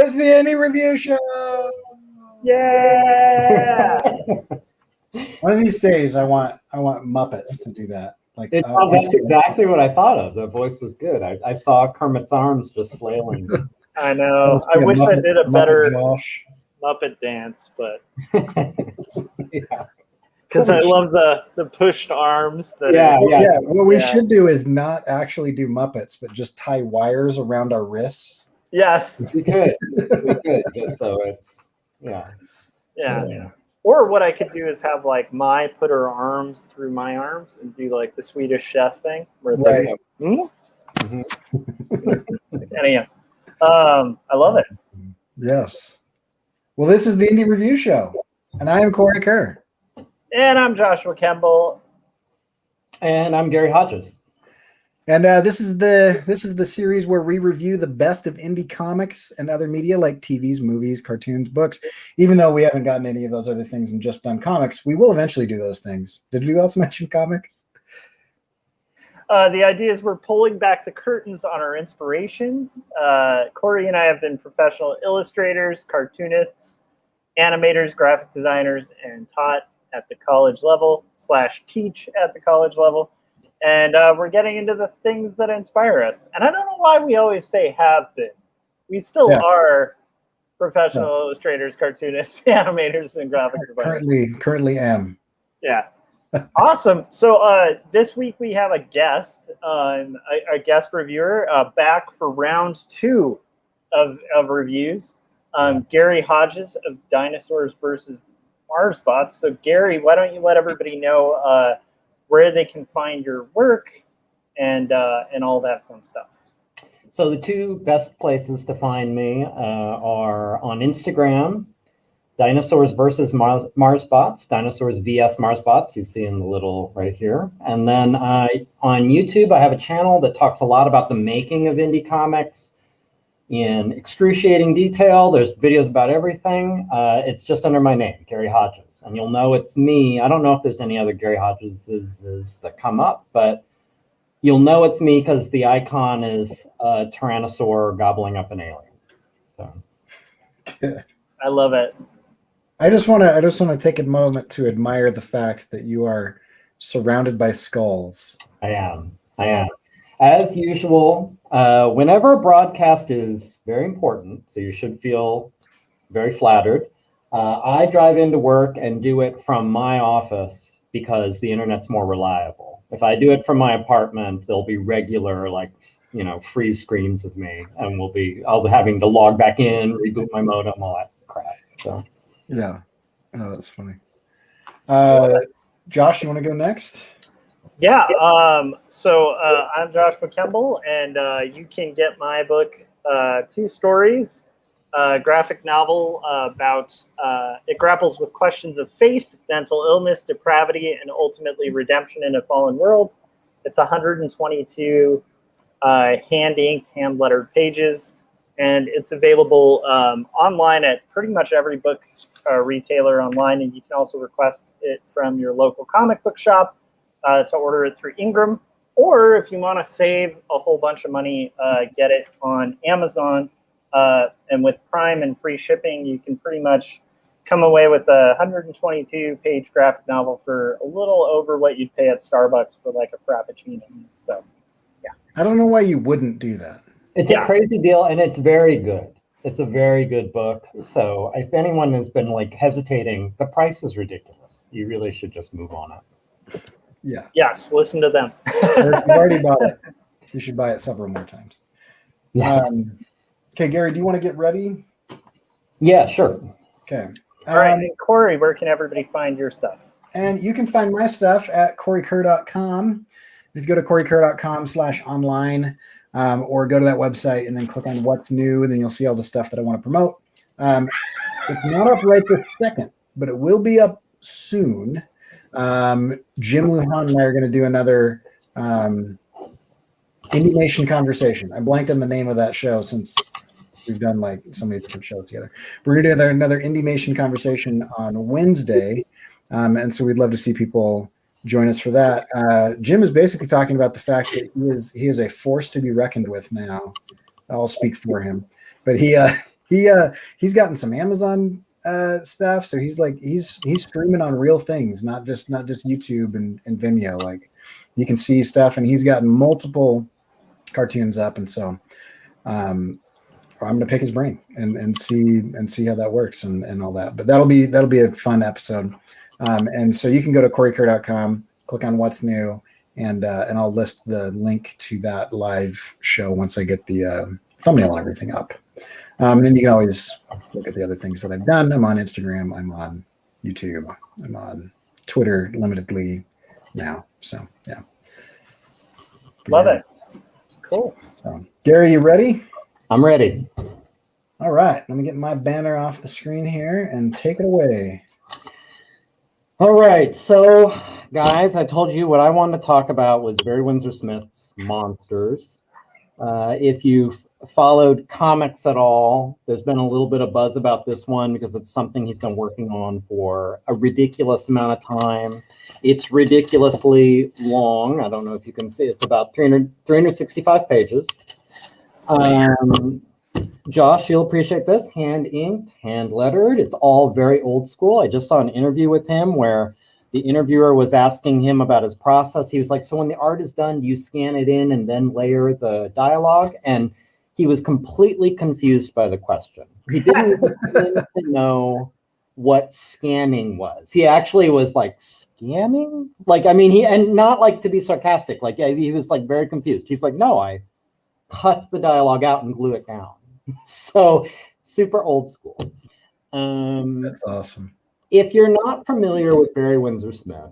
It's the Indie Review Show. Yeah. One of these days, I want Muppets to do that. Like that's exactly what I thought of. The voice was good. I saw Kermit's arms just flailing. I know. I wish I did a better Muppet dance, but because I love the pushed arms. Yeah. What we should do is not actually do Muppets, but just tie wires around our wrists. Yes, we could. Just so it's yeah. Or what I could do is have like Mai put her arms through my arms and do like the Swedish chef thing, where it's like, anyhow, I love it. Yes. Well, this is the Indie Review Show, and I am Corey Kerr. And I'm Joshua Kemble. And I'm Gary Hodges. And this is the series where we review the best of indie comics and other media like TVs, movies, cartoons, books. Even though we haven't gotten any of those other things and just done comics, we will eventually do those things. Did we also mention comics? The idea is we're pulling back the curtains on our inspirations. Corey and I have been professional illustrators, cartoonists, animators, graphic designers, and taught at the college level / teach at the college level. And we're getting into the things that inspire us. And I don't know why we always say have been. We still are professional illustrators, cartoonists, animators, and graphic designers. Currently am. Yeah. Awesome. So this week we have a guest, a guest reviewer back for round 2 of reviews. Gary Hodges of Dinosaurs versus Marsbots. So Gary, why don't you let everybody know where they can find your work and all that fun stuff. So the 2 best places to find me are on Instagram, Dinosaurs versus Marsbots, Dinosaurs vs Marsbots, you see in the little right here. And then on YouTube, I have a channel that talks a lot about the making of indie comics in excruciating detail. There's videos about everything. It's just under my name, Gary Hodges, and you'll know it's me. I don't know if there's any other Gary Hodgeses that come up, but you'll know it's me because the icon is a Tyrannosaur gobbling up an alien. So, I love it. I just want to take a moment to admire the fact that you are surrounded by skulls. I am. As usual, whenever a broadcast is very important, so you should feel very flattered, I drive into work and do it from my office because the internet's more reliable. If I do it from my apartment, there'll be regular, freeze screens of me, and I'll be having to log back in, reboot my modem, all that crap. So, yeah. Oh, that's funny. Josh, you want to go next? Yeah, so I'm Joshua Kemble, and you can get my book, 2 stories, graphic novel about, it grapples with questions of faith, mental illness, depravity, and ultimately redemption in a fallen world. It's 122 hand-inked, hand-lettered pages, and it's available online at pretty much every book retailer online, and you can also request it from your local comic book shop. To order it through Ingram, or if you want to save a whole bunch of money, get it on Amazon. And with Prime and free shipping, you can pretty much come away with a 122-page graphic novel for a little over what you'd pay at Starbucks for like a Frappuccino. So, yeah. I don't know why you wouldn't do that. It's a crazy deal, and it's very good. It's a very good book. So if anyone has been hesitating, the price is ridiculous. You really should just move on it. Yeah. Yes, listen to them. You've already bought it. You should buy it several more times. Yeah. Okay, Gary, do you want to get ready? Yeah, sure. Okay. All right, and Corey, where can everybody find your stuff? And you can find my stuff at coreykerr.com. If you go to coreykerr.com/online, or go to that website and then click on what's new, and then you'll see all the stuff that I want to promote. It's not up right this second, but it will be up soon. Jim Lujan and I are going to do another Indie Nation conversation. I blanked on the name of that show since we've done so many different shows together. We're going to do another Indie Nation conversation on Wednesday, and so we'd love to see people join us for that. Jim is basically talking about the fact that he is a force to be reckoned with now. I'll speak for him, but he he's gotten some Amazon stuff, so he's streaming on real things, not just YouTube and Vimeo. Like you can see stuff, and he's gotten multiple cartoons up, and so I'm gonna pick his brain and see how that works and all that. But that'll be a fun episode. And so you can go to CoreyKerr.com, click on what's new, and I'll list the link to that live show once I get the thumbnail and everything up. And then you can always look at the other things that I've done. I'm on Instagram, I'm on YouTube, I'm on Twitter limitedly now. So yeah. Love it. Cool. So Gary, you ready? I'm ready. All right. Let me get my banner off the screen here and take it away. All right. So guys, I told you what I wanted to talk about was Barry Windsor-Smith's Monsters. If you've followed comics at all, there's been a little bit of buzz about this one because it's something he's been working on for a ridiculous amount of time. It's ridiculously long. I don't know if you can see. It's about 365 pages. Josh, you'll appreciate this. Hand inked, hand lettered. It's all very old school. I just saw an interview with him where the interviewer was asking him about his process. He was like, so when the art is done, do you scan it in and then layer the dialogue? And he was completely confused by the question. He didn't even to know what scanning was. He actually was like, scanning? Like, I mean, and not like to be sarcastic. Like, yeah, he was like very confused. He's like, no, I cut the dialogue out and glue it down. So super old school. That's awesome. If you're not familiar with Barry Windsor-Smith,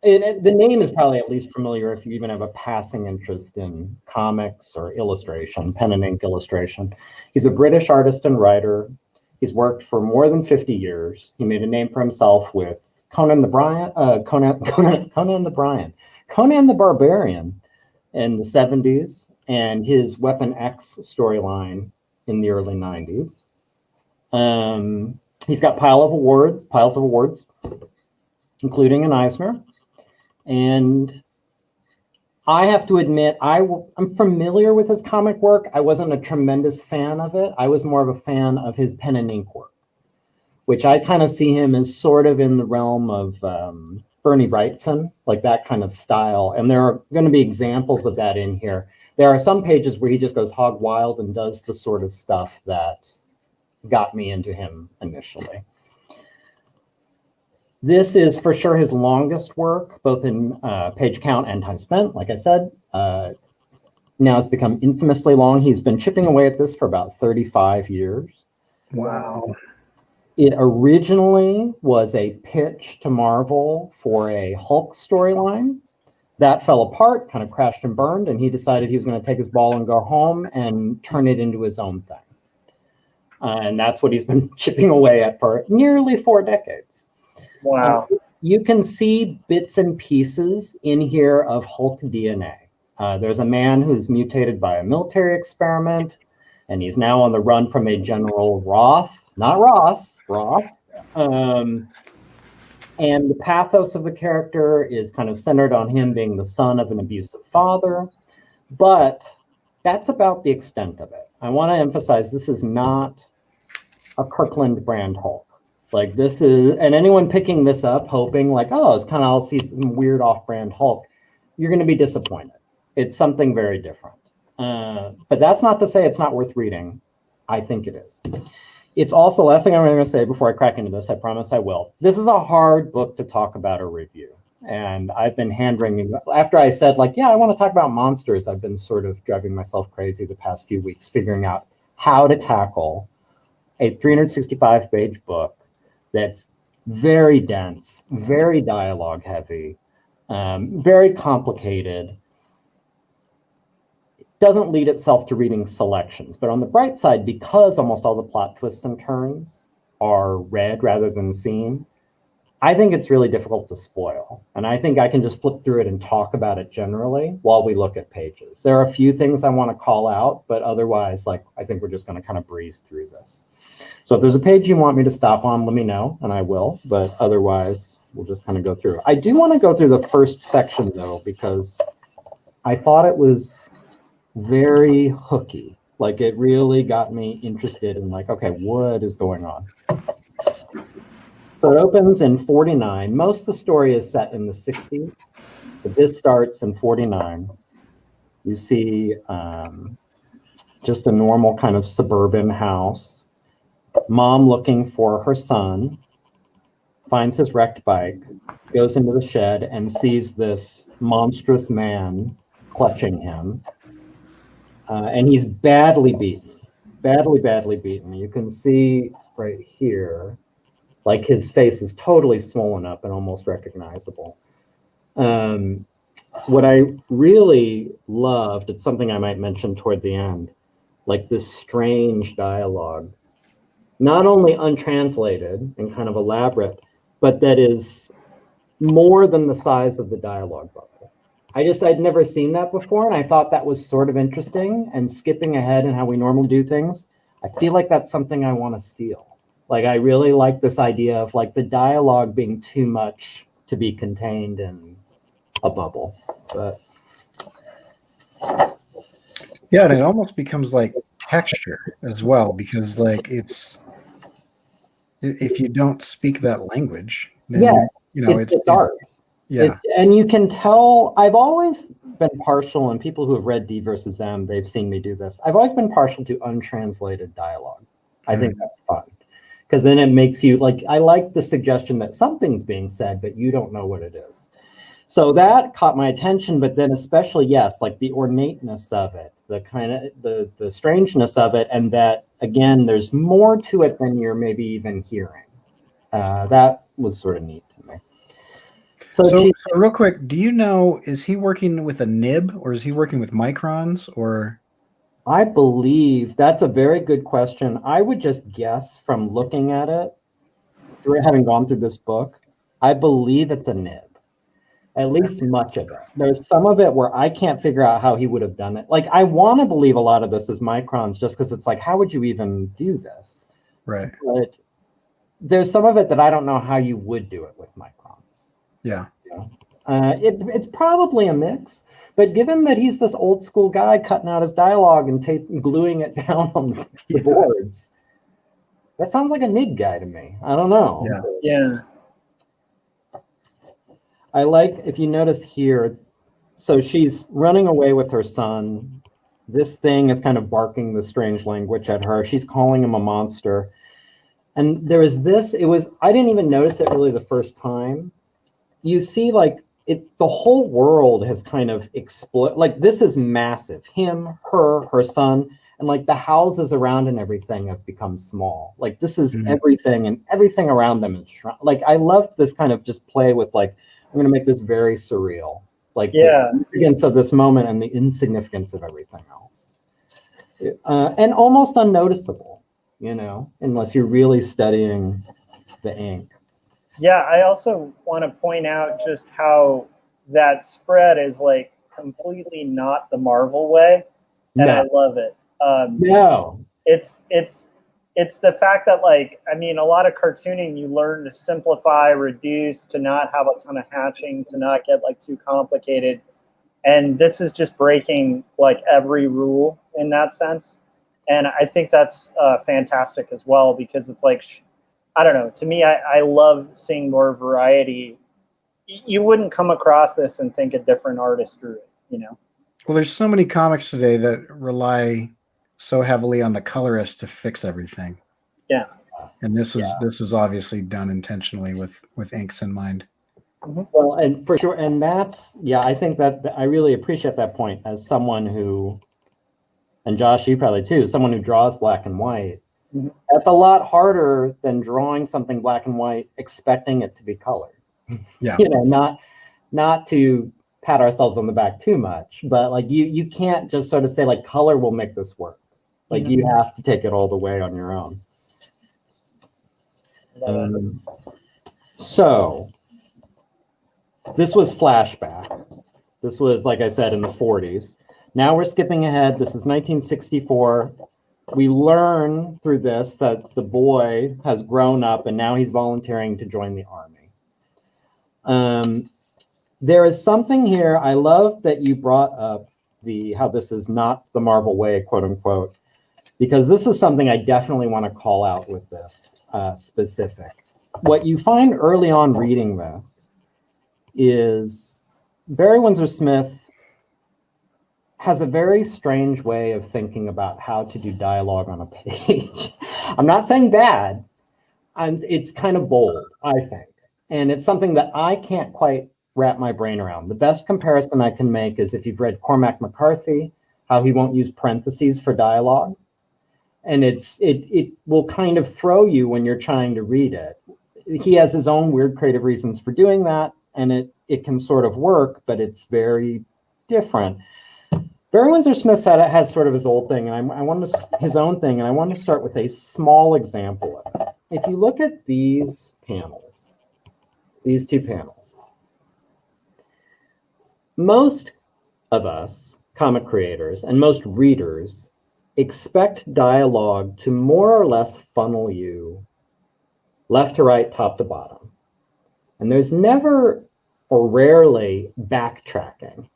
the name is probably at least familiar if you even have a passing interest in comics or illustration, pen and ink illustration. He's a British artist and writer. He's worked for more than 50 years. He made a name for himself with Conan the Barbarian in the 70s, and his Weapon X storyline in the early 90s. He's got piles of awards, including an Eisner. And I have to admit, I'm familiar with his comic work. I wasn't a tremendous fan of it. I was more of a fan of his pen and ink work, which I kind of see him as sort of in the realm of Bernie Wrightson, like that kind of style. And there are going to be examples of that in here. There are some pages where he just goes hog wild and does the sort of stuff that got me into him initially. This is for sure his longest work, both in page count and time spent, like I said. Now it's become infamously long. He's been chipping away at this for about 35 years. Wow. It originally was a pitch to Marvel for a Hulk storyline. That fell apart, kind of crashed and burned, and he decided he was going to take his ball and go home and turn it into his own thing. And that's what he's been chipping away at for nearly 4 decades. Wow. You can see bits and pieces in here of Hulk DNA. There's a man who's mutated by a military experiment, and he's now on the run from a General Roth, not Ross, Roth. And the pathos of the character is kind of centered on him being the son of an abusive father. But that's about the extent of it. I want to emphasize this is not a Kirkland brand Hulk. Like this is, and anyone picking this up hoping like, oh, it's kind of, I'll see some weird off-brand Hulk, you're going to be disappointed. It's something very different. But that's not to say it's not worth reading. I think it is. It's also, last thing I'm going to say before I crack into this, I promise I will. This is a hard book to talk about or review. And I've been hand-wringing. After I said, like, yeah, I want to talk about monsters, I've been sort of driving myself crazy the past few weeks, figuring out how to tackle a 365-page book that's very dense, very dialogue heavy, very complicated. It doesn't lead itself to reading selections. But on the bright side, because almost all the plot twists and turns are read rather than seen, I think it's really difficult to spoil. And I think I can just flip through it and talk about it generally while we look at pages. There are a few things I want to call out, but otherwise, like, I think we're just going to kind of breeze through this. So if there's a page you want me to stop on, let me know, and I will. But otherwise, we'll just kind of go through. I do want to go through the first section, though, because I thought it was very hooky. Like it really got me interested in like, okay, what is going on? So it opens in 49. Most of the story is set in the 60s, but this starts in 49. You see just a normal kind of suburban house. Mom looking for her son, finds his wrecked bike, goes into the shed and sees this monstrous man clutching him. And he's badly beaten, badly beaten. You can see right here, like his face is totally swollen up and almost recognizable. What I really loved, it's something I might mention toward the end, like this strange dialogue, not only untranslated and kind of elaborate, but that is more than the size of the dialogue bubble. I'd never seen that before, and I thought that was sort of interesting, and skipping ahead in how we normally do things, I feel like that's something I want to steal. Like, I really like this idea of like the dialogue being too much to be contained in a bubble. But yeah, and it almost becomes like texture as well, because like it's, if you don't speak that language, then yeah, you know it's art. Yeah. And you can tell, I've always been partial, and people who have read D versus M, they've seen me do this. I've always been partial to untranslated dialogue. I think that's fun, because then it makes you like, I like the suggestion that something's being said, but you don't know what it is. So that caught my attention, but then especially, yes, like the ornateness of it, the kind of the strangeness of it, and that, again, there's more to it than you're maybe even hearing. That was sort of neat to me. So real quick, do you know, is he working with a nib or is he working with microns or? I believe that's a very good question. I would just guess from looking at it, through having gone through this book, I believe it's a nib. At least much of it. There's some of it where I can't figure out how he would have done it. Like, I want to believe a lot of this is microns just because it's like, how would you even do this? Right. But there's some of it that I don't know how you would do it with microns. Yeah. It's probably a mix, but given that he's this old school guy cutting out his dialogue and gluing it down on the boards, that sounds like a NIG guy to me. I don't know. Yeah. I like, if you notice here, so she's running away with her son. This thing is kind of barking the strange language at her. She's calling him a monster. And there is this, I didn't even notice it really the first time. You see, like, the whole world has kind of exploded. Like, this is massive. Him, her son, and like the houses around and everything have become small. Like, this is everything, and everything around them is shrunk. Like, I love this kind of just play with like, I'm going to make this very surreal. Like, the significance of this moment and the insignificance of everything else. And almost unnoticeable, you know, unless you're really studying the ink. Yeah, I also want to point out just how that spread is like completely not the Marvel way, and I love it. No, it's the fact that, like, I mean, a lot of cartooning, you learn to simplify, reduce, to not have a ton of hatching, to not get like too complicated, and this is just breaking like every rule in that sense, and I think that's fantastic as well, because it's like, I don't know, to me, I love seeing more variety. You wouldn't come across this and think a different artist drew it, you know? Well, there's so many comics today that rely so heavily on the colorist to fix everything. Yeah. And this is obviously done intentionally with inks in mind. Well, and for sure, and that's, I think that I really appreciate that point as someone who, and Josh, you probably too, someone who draws black and white. That's a lot harder than drawing something black and white, expecting it to be colored. Yeah. You know, not to pat ourselves on the back too much, but like you can't just sort of say like color will make this work. Like you have to take it all the way on your own. So this was flashback. This was, like I said, in the 40s. Now we're skipping ahead. This is 1964. We learn through this that the boy has grown up and now he's volunteering to join the army. There is something here. I love that you brought up how this is not the Marvel way, quote unquote. because this is something I definitely want to call out with this specific. What you find early on reading this is Barry Windsor-Smith has a very strange way of thinking about how to do dialogue on a page. I'm not saying bad. It's kind of bold, I think. And it's something that I can't quite wrap my brain around. The best comparison I can make is if you've read Cormac McCarthy, how he won't use parentheses for dialogue. And it will kind of throw you when you're trying to read it. He has his own weird creative reasons for doing that, and it can sort of work, but it's very different. Barry Windsor-Smith has sort of his old thing, and I want to his own thing, and I want to start with a small example of it. If you look at these panels, these two panels, most of us comic creators and most readers expect dialogue to more or less funnel you left to right, top to bottom. And there's never or rarely backtracking.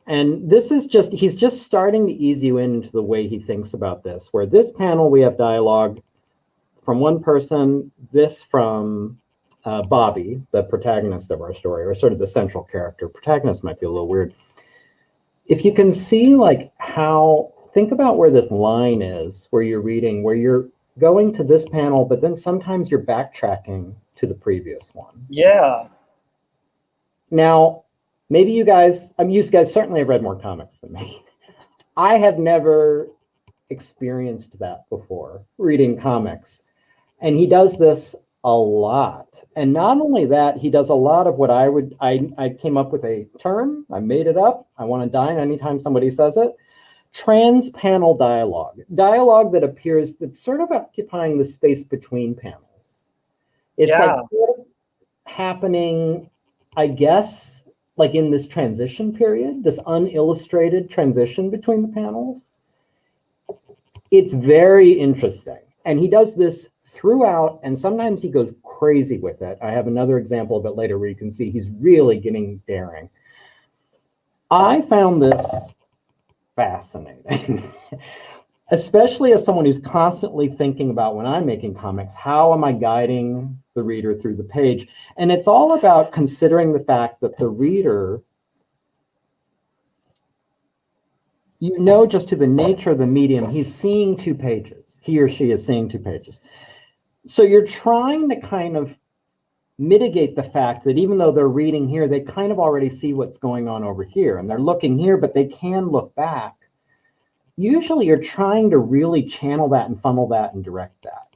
And this is he's just starting to ease you into the way he thinks about this, where this panel we have dialogue from one person, this from Bobby, the protagonist of our story, or sort of the central character. Protagonist might be a little weird. If you can see like think about where this line is, where you're reading, where you're going to this panel, but then sometimes you're backtracking to the previous one. Yeah. Now, maybe you guys certainly have read more comics than me. I have never experienced that before, reading comics. And he does this a lot. And not only that, he does a lot of what I came up with a term, I made it up, I want to dine anytime somebody says it, trans-panel dialogue. Dialogue that appears, that's sort of occupying the space between panels. It's like sort of happening, I guess, like in this transition period, this unillustrated transition between the panels. It's very interesting. And he does this throughout, and sometimes he goes crazy with it. I have another example of it later where you can see he's really getting daring. I found this fascinating, especially as someone who's constantly thinking about, when I'm making comics, how am I guiding the reader through the page? And it's all about considering the fact that the reader, just to the nature of the medium, he's seeing 2 pages. He or she is seeing 2 pages. So you're trying to kind of mitigate the fact that even though they're reading here, they kind of already see what's going on over here, and they're looking here, but they can look back. Usually you're trying to really channel that and funnel that and direct that.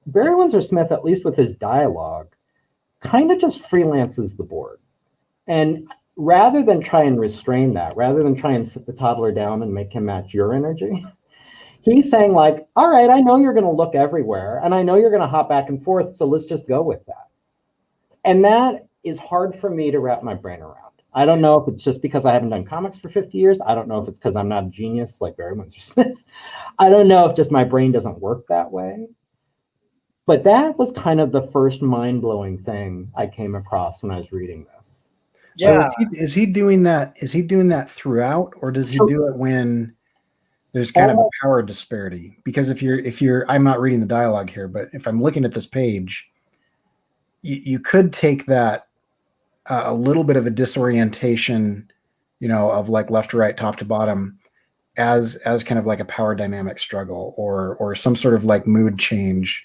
Barry Windsor-Smith, at least with his dialogue, kind of just freelances the board. And rather than try and restrain that, rather than try and sit the toddler down and make him match your energy, he's saying like, all right, I know you're going to look everywhere, and I know you're going to hop back and forth, so let's just go with that. And that is hard for me to wrap my brain around. I don't know if it's just because I haven't done comics for 50 years. I don't know if it's because I'm not a genius like Barry Windsor-Smith. I don't know if just my brain doesn't work that way. But that was kind of the first mind-blowing thing I came across when I was reading this. So is he doing that? Is he doing that throughout, or does he do it when there's kind of a power disparity? Because if you're, I'm not reading the dialogue here, but if I'm looking at this page, you could take that a little bit of a disorientation, of like left to right, top to bottom, as kind of like a power dynamic struggle or some sort of like mood change.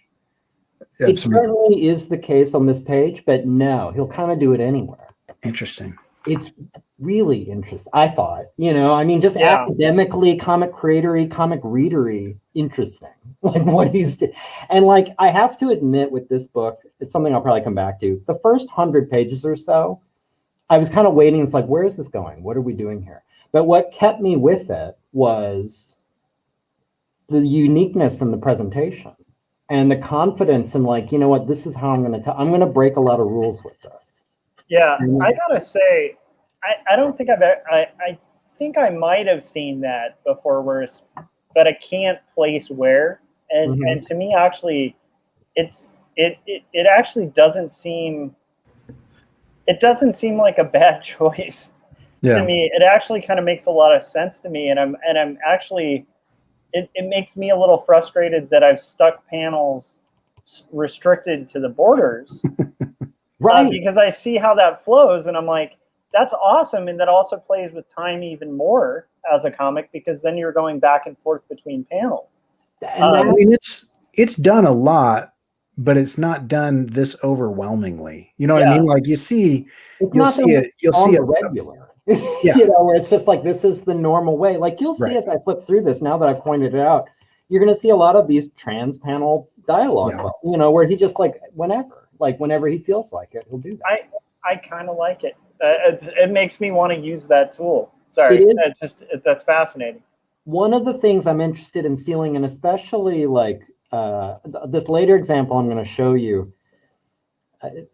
It certainly is the case on this page, but no, he'll kind of do it anywhere. Interesting. It's really interesting. I thought, just academically, comic creatory, comic readery, interesting. Like what he's doing. And like, I have to admit with this book, it's something I'll probably come back to. The first 100 pages or so, I was kind of waiting. It's like, where is this going? What are we doing here? But what kept me with it was the uniqueness in the presentation and the confidence in like, this is how I'm going to I'm going to break a lot of rules with this. Yeah, I gotta say, I don't think I think I might have seen that before, but I can't place where. And to me, actually, it actually doesn't seem like a bad choice to me. It actually kind of makes a lot of sense to me, and I'm actually it makes me a little frustrated that I've stuck panels restricted to the borders. Right. Because I see how that flows, and I'm like, that's awesome, and that also plays with time even more as a comic, because then you're going back and forth between panels. I mean, it's done a lot, but it's not done this overwhelmingly. You know what I mean? Like you'll see it regular. Yeah. You know, where it's just like, this is the normal way. Like you'll see as I flip through this, now that I've pointed it out, you're going to see a lot of these trans panel dialogue, you know, where he just like, whenever he feels like it, he'll do that. I kind of like it. It makes me want to use that tool. Sorry, that's fascinating. One of the things I'm interested in stealing, and especially like this later example I'm going to show you,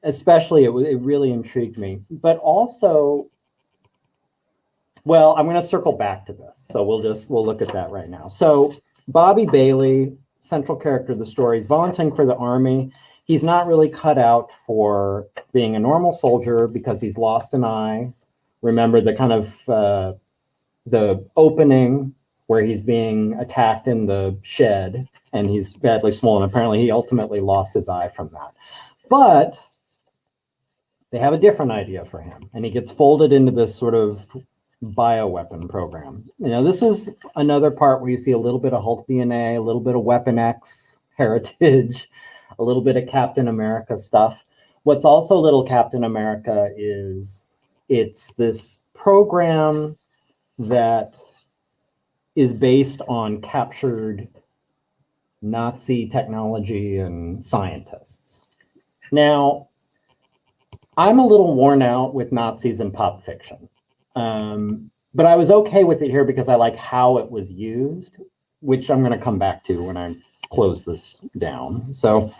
especially it really intrigued me, but also, well, I'm going to circle back to this. So we'll look at that right now. So Bobby Bailey, central character of the story, is volunteering for the army. He's not really cut out for being a normal soldier because he's lost an eye. Remember the kind of the opening where he's being attacked in the shed and he's badly swollen. Apparently he ultimately lost his eye from that. But they have a different idea for him, and he gets folded into this sort of bioweapon program. You know, this is another part where you see a little bit of Hulk DNA, a little bit of Weapon X heritage, a little bit of Captain America stuff. What's also little Captain America is it's this program that is based on captured Nazi technology and scientists. Now, I'm a little worn out with Nazis in pop fiction, but I was okay with it here because I like how it was used, which I'm going to come back to when I close this down. So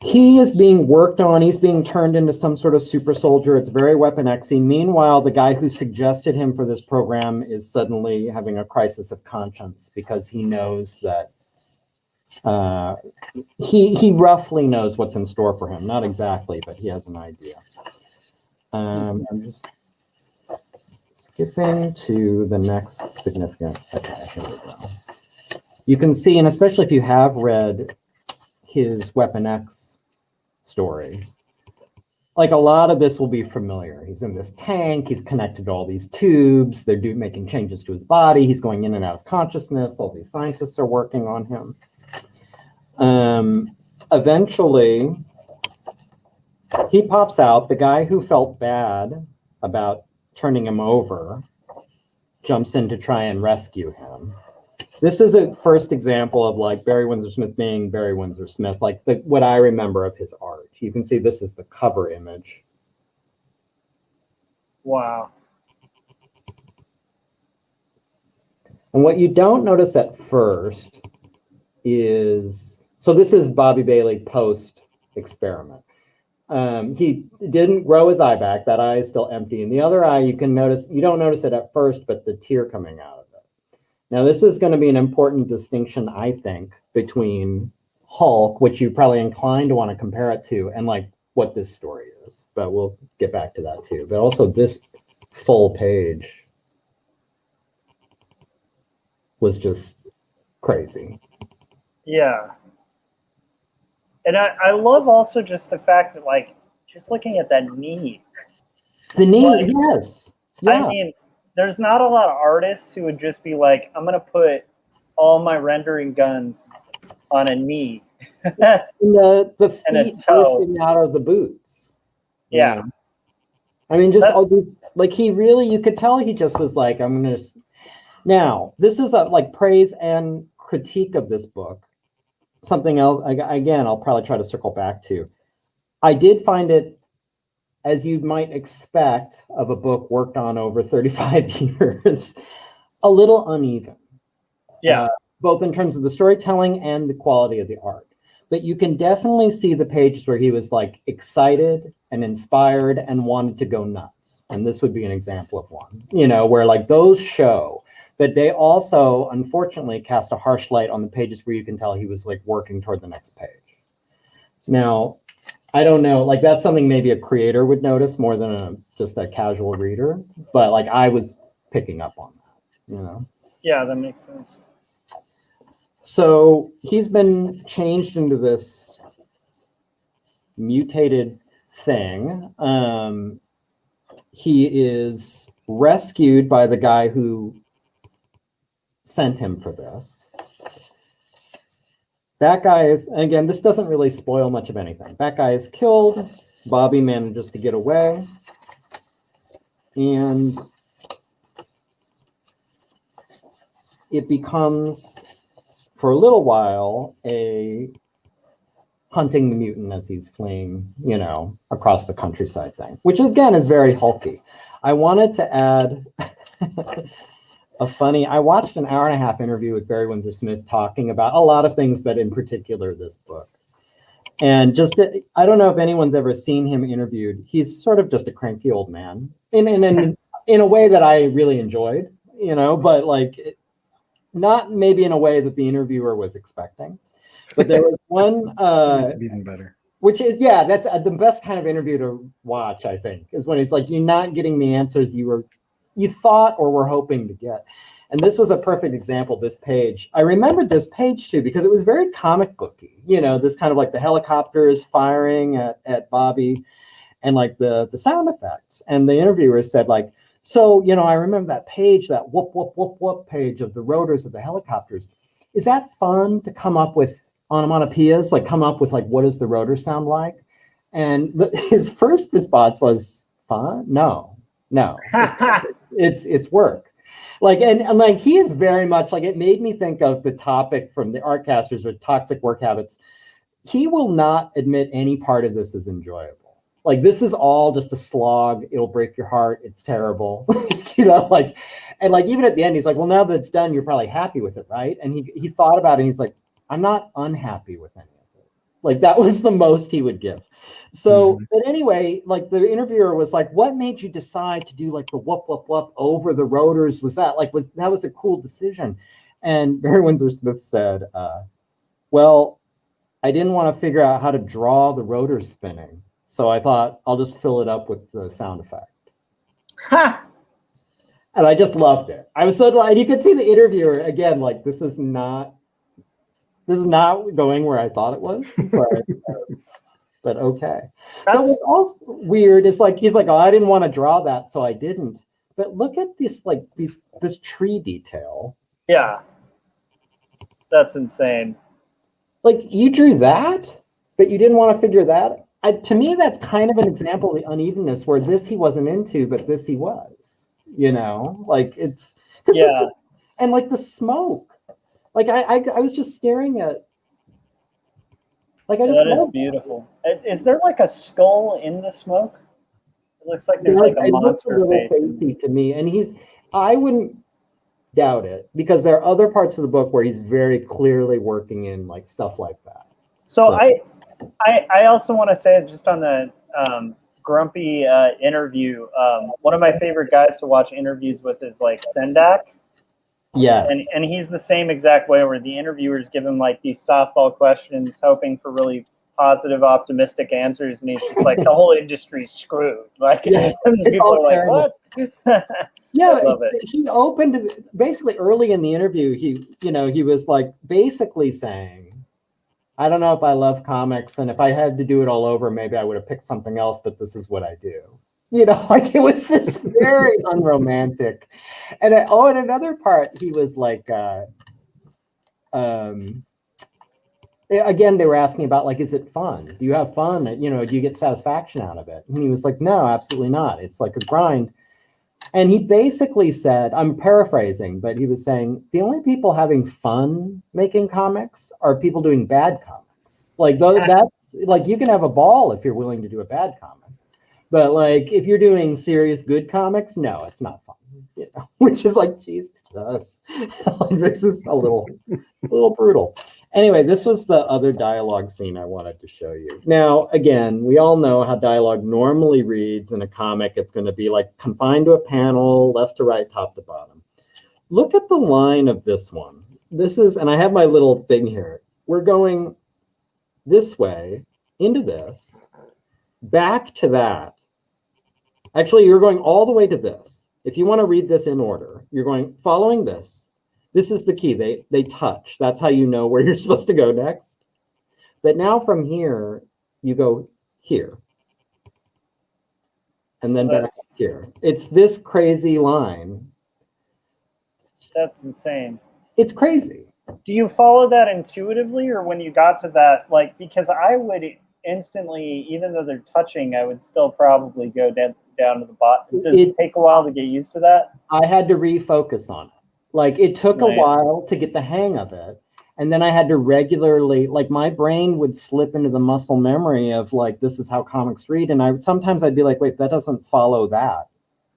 he is being worked on. He's being turned into some sort of super soldier. It's very Weapon X-y. Meanwhile, the guy who suggested him for this program is suddenly having a crisis of conscience because he knows that he roughly knows what's in store for him. Not exactly, but he has an idea. I'm just skipping to the next significant. Okay, here we go. You can see, and especially if you have read his Weapon X story, like a lot of this will be familiar. He's in this tank, he's connected to all these tubes, they're making changes to his body, he's going in and out of consciousness, all these scientists are working on him. Eventually, he pops out. The guy who felt bad about turning him over jumps in to try and rescue him. This is a first example of like Barry Windsor-Smith being Barry Windsor-Smith, like what I remember of his art. You can see this is the cover image. Wow. And what you don't notice at first is, so this is Bobby Bailey post-experiment. He didn't grow his eye back. That eye is still empty. And the other eye, you don't notice it at first, but the tear coming out of it. Now, this is going to be an important distinction, I think, between Hulk, which you're probably inclined to want to compare it to, and like what this story is. But we'll get back to that too. But also this full page was just crazy. Yeah. And I love also just the fact that, like, just looking at that knee. The knee, like, yes. Yeah. I mean, there's not a lot of artists who would just be like, I'm going to put all my rendering guns on a knee. the feet bursting out of the boots. Yeah. You know? I mean, just all these, like, he really, you could tell he just was like, I'm going to. Now, this is like praise and critique of this book. Something else, again, I'll probably try to circle back to. I did find it, as you might expect of a book worked on over 35 years, a little uneven. Yeah. Both in terms of the storytelling and the quality of the art. But you can definitely see the pages where he was like excited and inspired and wanted to go nuts. And this would be an example of one, you know, where like those show. But they also, unfortunately, cast a harsh light on the pages where you can tell he was like working toward the next page. Now, I don't know, like that's something maybe a creator would notice more than just a casual reader. But like I was picking up on that, you know? Yeah, that makes sense. So he's been changed into this mutated thing. He is rescued by the guy who sent him for this. That guy is, and again, this doesn't really spoil much of anything. That guy is killed. Bobby manages to get away. And it becomes, for a little while, a hunting the mutant as he's fleeing, you know, across the countryside thing, which again is very hulky. I wanted to add I watched an 1.5-hour interview with Barry Windsor-Smith talking about a lot of things, but in particular this book. And just, I don't know if anyone's ever seen him interviewed. He's sort of just a cranky old man in a way that I really enjoyed, you know, but like, not maybe in a way that the interviewer was expecting. But there was one, That's even better. which is, yeah, that's the best kind of interview to watch, I think, is when it's like, you're not getting the answers you thought or were hoping to get. And this was a perfect example, this page. I remembered this page too, because it was very comic booky, you know, this kind of like the helicopters firing at Bobby and like the sound effects. And the interviewer said like, so, you know, I remember that page, that whoop, whoop, whoop, whoop page of the rotors of the helicopters. Is that fun to come up with onomatopoeias, like come up with like, what does the rotor sound like? And his first response was, fun? No. It's work. Like, and like, he is very much like, it made me think of the topic from the Artcasters with toxic work habits. He will not admit any part of this is enjoyable. Like, this is all just a slog. It'll break your heart. It's terrible. You know, like, and like, even at the end, he's like, well, now that it's done, you're probably happy with it, right? And he thought about it and he's like, I'm not unhappy with any of it. Like, that was the most he would give. So, but anyway, like the interviewer was like, what made you decide to do like the whoop, whoop, whoop over the rotors? Was that a cool decision? And Barry Windsor-Smith said, well, I didn't want to figure out how to draw the rotors spinning. So I thought I'll just fill it up with the sound effect. Ha! And I just loved it. I was so glad. You could see the interviewer again, like, this is not going where I thought it was. But okay. But what's also weird is like, he's like, oh, I didn't want to draw that, so I didn't. But look at this, like this tree detail. Yeah. That's insane. Like, you drew that, but you didn't want to figure that. To me, that's kind of an example of the unevenness where this he wasn't into, but this he was. You know, like it's and like the smoke. Like I was just staring at. Like, that is beautiful. Is there like a skull in the smoke? It looks like there's like a monster face. To me, and I wouldn't doubt it, because there are other parts of the book where he's very clearly working in like stuff like that. So I also want to say, just on the grumpy interview, one of my favorite guys to watch interviews with is like Sendak. Yes. And he's the same exact way, where the interviewers give him like these softball questions, hoping for really positive, optimistic answers, and he's just like, the whole industry's screwed. Like, yeah, people are like, what? Yeah, I love it. He opened basically early in the interview. He was like basically saying, I don't know if I love comics, and if I had to do it all over, maybe I would have picked something else, but this is what I do. You know, like, it was this very unromantic. And in another part, he was like, again, they were asking about, like, is it fun? Do you have fun? You know, do you get satisfaction out of it? And he was like, no, absolutely not. It's like a grind. And he basically said, I'm paraphrasing, but he was saying, the only people having fun making comics are people doing bad comics. Like, that's like, you can have a ball if you're willing to do a bad comic. But like, if you're doing serious good comics, no, it's not fun. You know, which is like, Jesus, this is a little brutal. Anyway, this was the other dialogue scene I wanted to show you. Now, again, we all know how dialogue normally reads in a comic. It's going to be like confined to a panel, left to right, top to bottom. Look at the line of this one. This is, and I have my little thing here. We're going this way into this, back to that. Actually, you're going all the way to this. If you want to read this in order, you're going following this. This is the key. They touch. That's how you know where you're supposed to go next. But now from here, you go here. And then back here. It's this crazy line. That's insane. It's crazy. Do you follow that intuitively, or when you got to that, like, because I would instantly, even though they're touching, I would still probably go down to the bottom. Does it take a while to get used to that? I had to refocus on it. Like, it took a while to get the hang of it. And then I had to regularly, like, my brain would slip into the muscle memory of, like, this is how comics read. And sometimes I'd be like, wait, that doesn't follow that.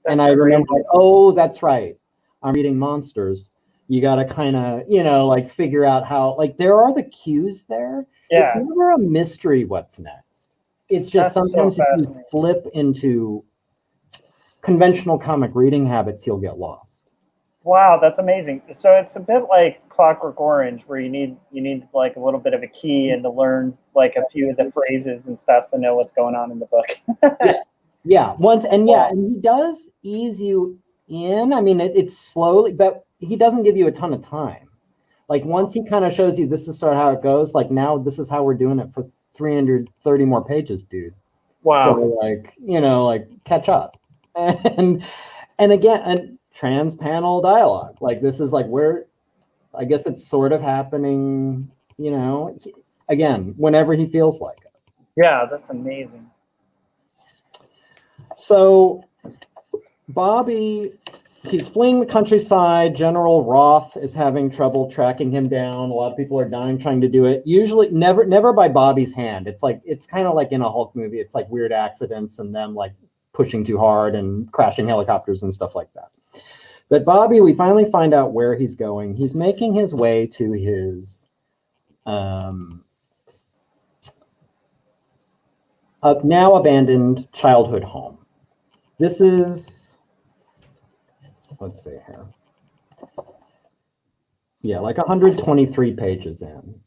And I remember, like, oh, that's right. I'm reading monsters. You got to kind of, like, figure out how, like, there are the cues there. Yeah. It's never a mystery what's next. It's just sometimes if you flip into conventional comic reading habits, you'll get lost. Wow, that's amazing. So it's a bit like Clockwork Orange, where you need like a little bit of a key and to learn like a few of the phrases and stuff to know what's going on in the book. Yeah. And he does ease you in. I mean, it's slowly, but he doesn't give you a ton of time. Like, once he kind of shows you this is sort of how it goes, like, now this is how we're doing it for 330 more pages, dude. Wow. So, like, like, catch up. And again, and trans-panel dialogue. Like, this is like where, I guess it's sort of happening, again, whenever he feels like it. Yeah, that's amazing. So Bobby, he's fleeing the countryside. General Roth is having trouble tracking him down. A lot of people are dying trying to do it. Usually never by Bobby's hand. It's kind of like in a Hulk movie. It's like weird accidents and them like pushing too hard and crashing helicopters and stuff like that. But Bobby, we finally find out where he's going. He's making his way to his now abandoned childhood home. This is, let's see here. Yeah, like 123 pages in.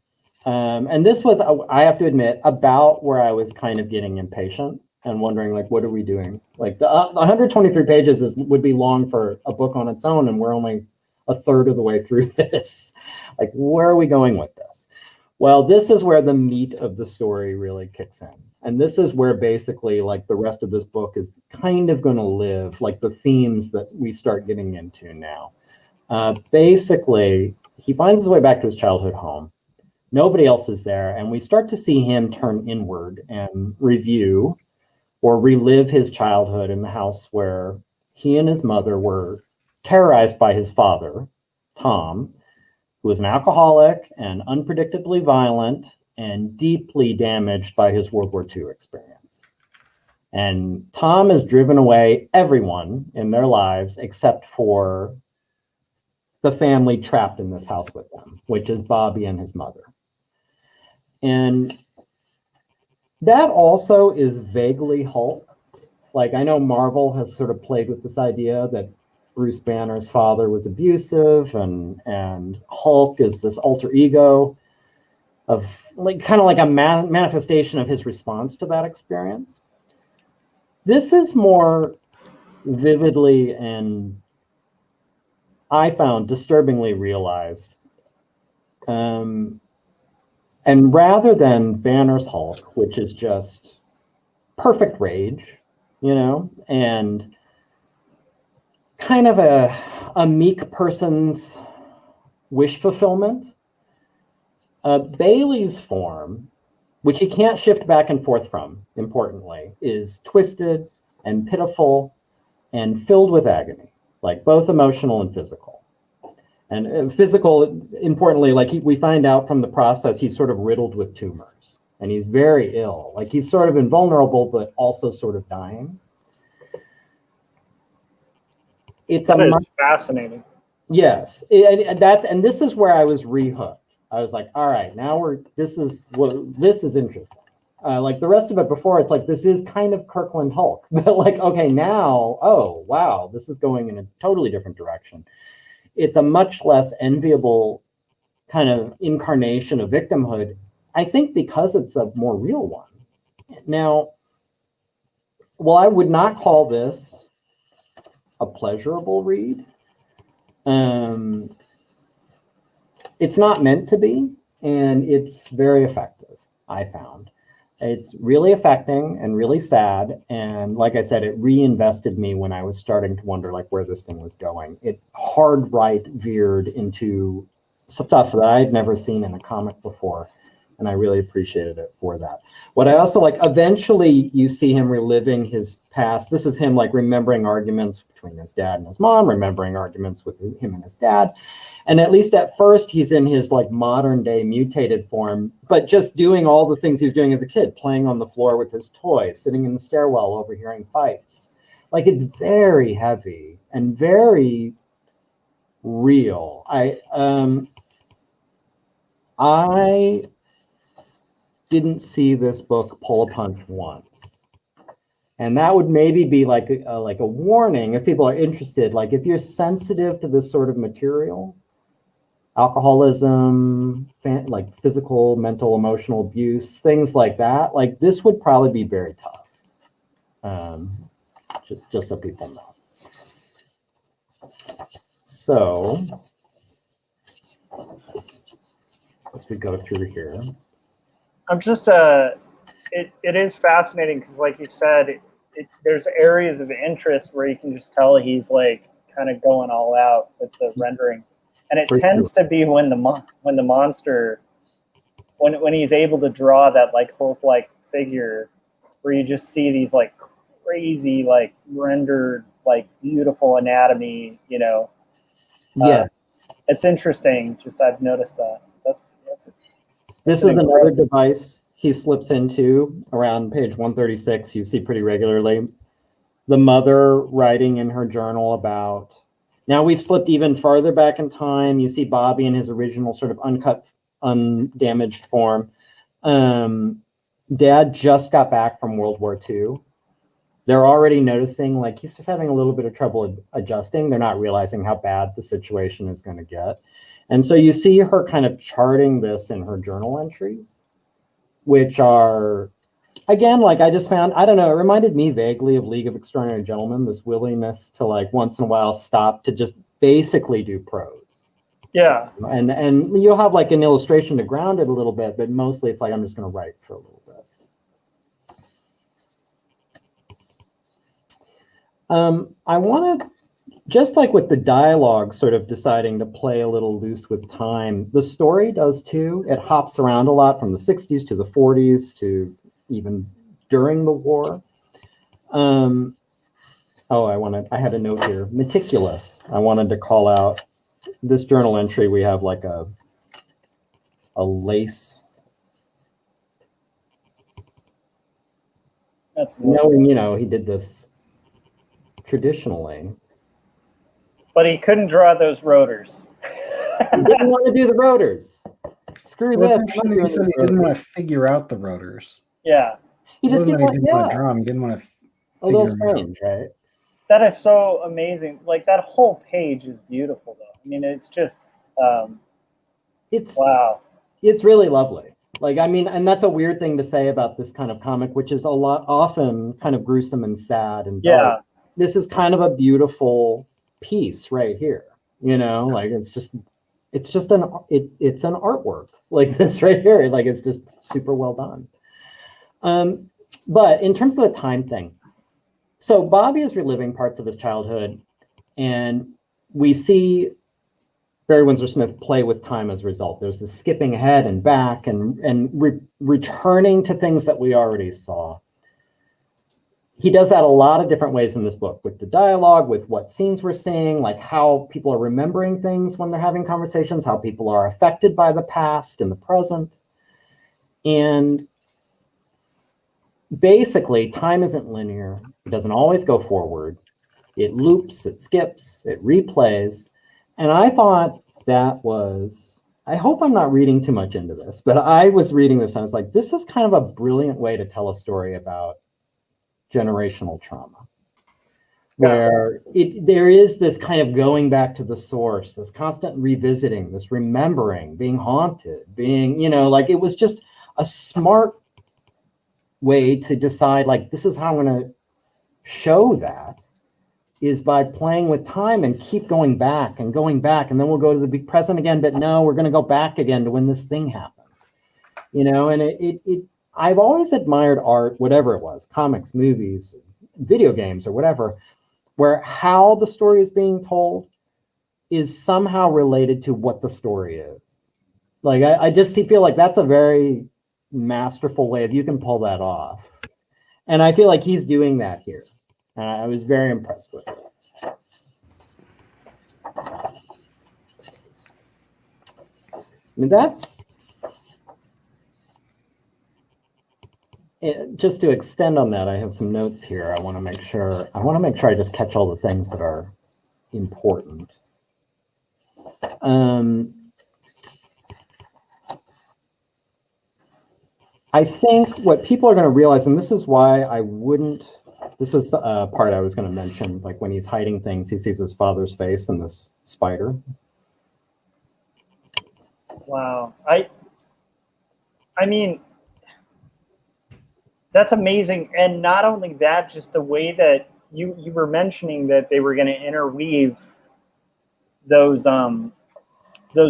And this was, I have to admit, about where I was kind of getting impatient and wondering, like, what are we doing? Like, the 123 pages would be long for a book on its own, and we're only a third of the way through this. Like, where are we going with this? Well, this is where the meat of the story really kicks in. And this is where basically, like, the rest of this book is kind of going to live, like the themes that we start getting into now. Basically, he finds his way back to his childhood home. Nobody else is there, and we start to see him turn inward and review or relive his childhood in the house where he and his mother were terrorized by his father, Tom, who was an alcoholic and unpredictably violent and deeply damaged by his World War II experience. And Tom has driven away everyone in their lives except for the family trapped in this house with them, which is Bobby and his mother. And that also is vaguely Hulk. Like, I know Marvel has sort of played with this idea that Bruce Banner's father was abusive, and Hulk is this alter ego of, like, kind of like a manifestation of his response to that experience. This is more vividly and, I found, disturbingly realized. And rather than Banner's Hulk, which is just perfect rage, and kind of a meek person's wish fulfillment, Bailey's form, which he can't shift back and forth from, importantly, is twisted and pitiful and filled with agony, like both emotional and physical. And physical, importantly, like we find out from the process, he's sort of riddled with tumors and he's very ill. Like, he's sort of invulnerable, but also sort of dying. That is fascinating. Yes, and this is where I was rehooked. I was like, all right, now this is interesting. Like the rest of it before, it's like, this is kind of Kirkland Hulk, but like, okay, now, oh wow, this is going in a totally different direction. It's a much less enviable kind of incarnation of victimhood, I think, because it's a more real one. Now, well, I would not call this a pleasurable read. it's not meant to be, and it's very effective, I found. It's really affecting and really sad. And like I said, it reinvested me when I was starting to wonder like where this thing was going. It hard right veered into stuff that I had never seen in a comic before. And I really appreciated it for that. What I also like, eventually you see him reliving his past. This is him like remembering arguments between his dad and his mom, remembering arguments with him and his dad. And at least at first he's in his like modern day mutated form, but just doing all the things he was doing as a kid, playing on the floor with his toys, sitting in the stairwell overhearing fights. Like it's very heavy and very real. I didn't see this book pull a punch once. And that would maybe be like a warning if people are interested. Like if you're sensitive to this sort of material, alcoholism, like physical, mental, emotional abuse, things like that, like this would probably be very tough. Just so people know. So as we go through here. I'm just it is fascinating because, like you said, there's areas of interest where you can just tell he's like kind of going all out with the rendering, and it tends to be when the monster, when he's able to draw that like Hulk-like figure, where you just see these like crazy like rendered like beautiful anatomy, you know. Yeah, it's interesting. Just I've noticed that. That's it. This is another device he slips into around page 136. You see pretty regularly the mother writing in her journal about. Now we've slipped even farther back in time. You see Bobby in his original sort of uncut, undamaged form. Dad just got back from World War II. They're already noticing like he's just having a little bit of trouble adjusting. They're not realizing how bad the situation is going to get. And so you see her kind of charting this in her journal entries, which are, again, like I just found, I don't know, it reminded me vaguely of League of Extraordinary Gentlemen, this willingness to like once in a while stop to just basically do prose. Yeah. And you'll have like an illustration to ground it a little bit, but mostly it's like, I'm just going to write for a little bit. I want to, just like with the dialogue sort of deciding to play a little loose with time, the story does too. It hops around a lot from the 60s to the 40s to even during the war. I had a note here, meticulous. I wanted to call out this journal entry. We have like a lace. That's knowing, you know, he did this traditionally. But he couldn't draw those rotors. He didn't want to do the rotors. Screw this. He said he didn't want to figure out the rotors. Yeah. He just didn't want to draw them. He didn't want to a little strange, right? That is so amazing. Like that whole page is beautiful though. I mean, it's just wow. It's really lovely. Like, I mean, and that's a weird thing to say about this kind of comic, which is often kind of gruesome and sad and dark. Yeah. This is kind of a beautiful piece right here, you know, like it's an artwork like this right here, like it's just super well done. But in terms of the time thing, so Bobby is reliving parts of his childhood, and we see Barry Windsor-Smith play with time as a result. There's this skipping ahead and back and returning to things that we already saw. He does that a lot of different ways in this book, with the dialogue, with what scenes we're seeing, like how people are remembering things when they're having conversations, how people are affected by the past and the present. And basically, time isn't linear. It doesn't always go forward. It loops, it skips, it replays. And I thought that was, I hope I'm not reading too much into this, but I was reading this and I was like, this is kind of a brilliant way to tell a story about generational trauma, where there is this kind of going back to the source, this constant revisiting, this remembering, being haunted, being, you know, like it was just a smart way to decide, like, this is how I'm going to show that is by playing with time and keep going back, and then we'll go to the big present again, but no, we're going to go back again to when this thing happened. You know, and I've always admired art, whatever it was, comics, movies, video games, or whatever, where how the story is being told is somehow related to what the story is. Like, I just feel like that's a very masterful way if you can pull that off. And I feel like he's doing that here. And I was very impressed with it. I mean, that's it. Just to extend on that, I have some notes here. I want to make sure I just catch all the things that are important. I think what people are going to realize, and this is why I wouldn't, this is a part I was going to mention, like when he's hiding things, he sees his father's face in this spider. Wow. I mean, that's amazing. And not only that, just the way that you were mentioning that they were going to interweave those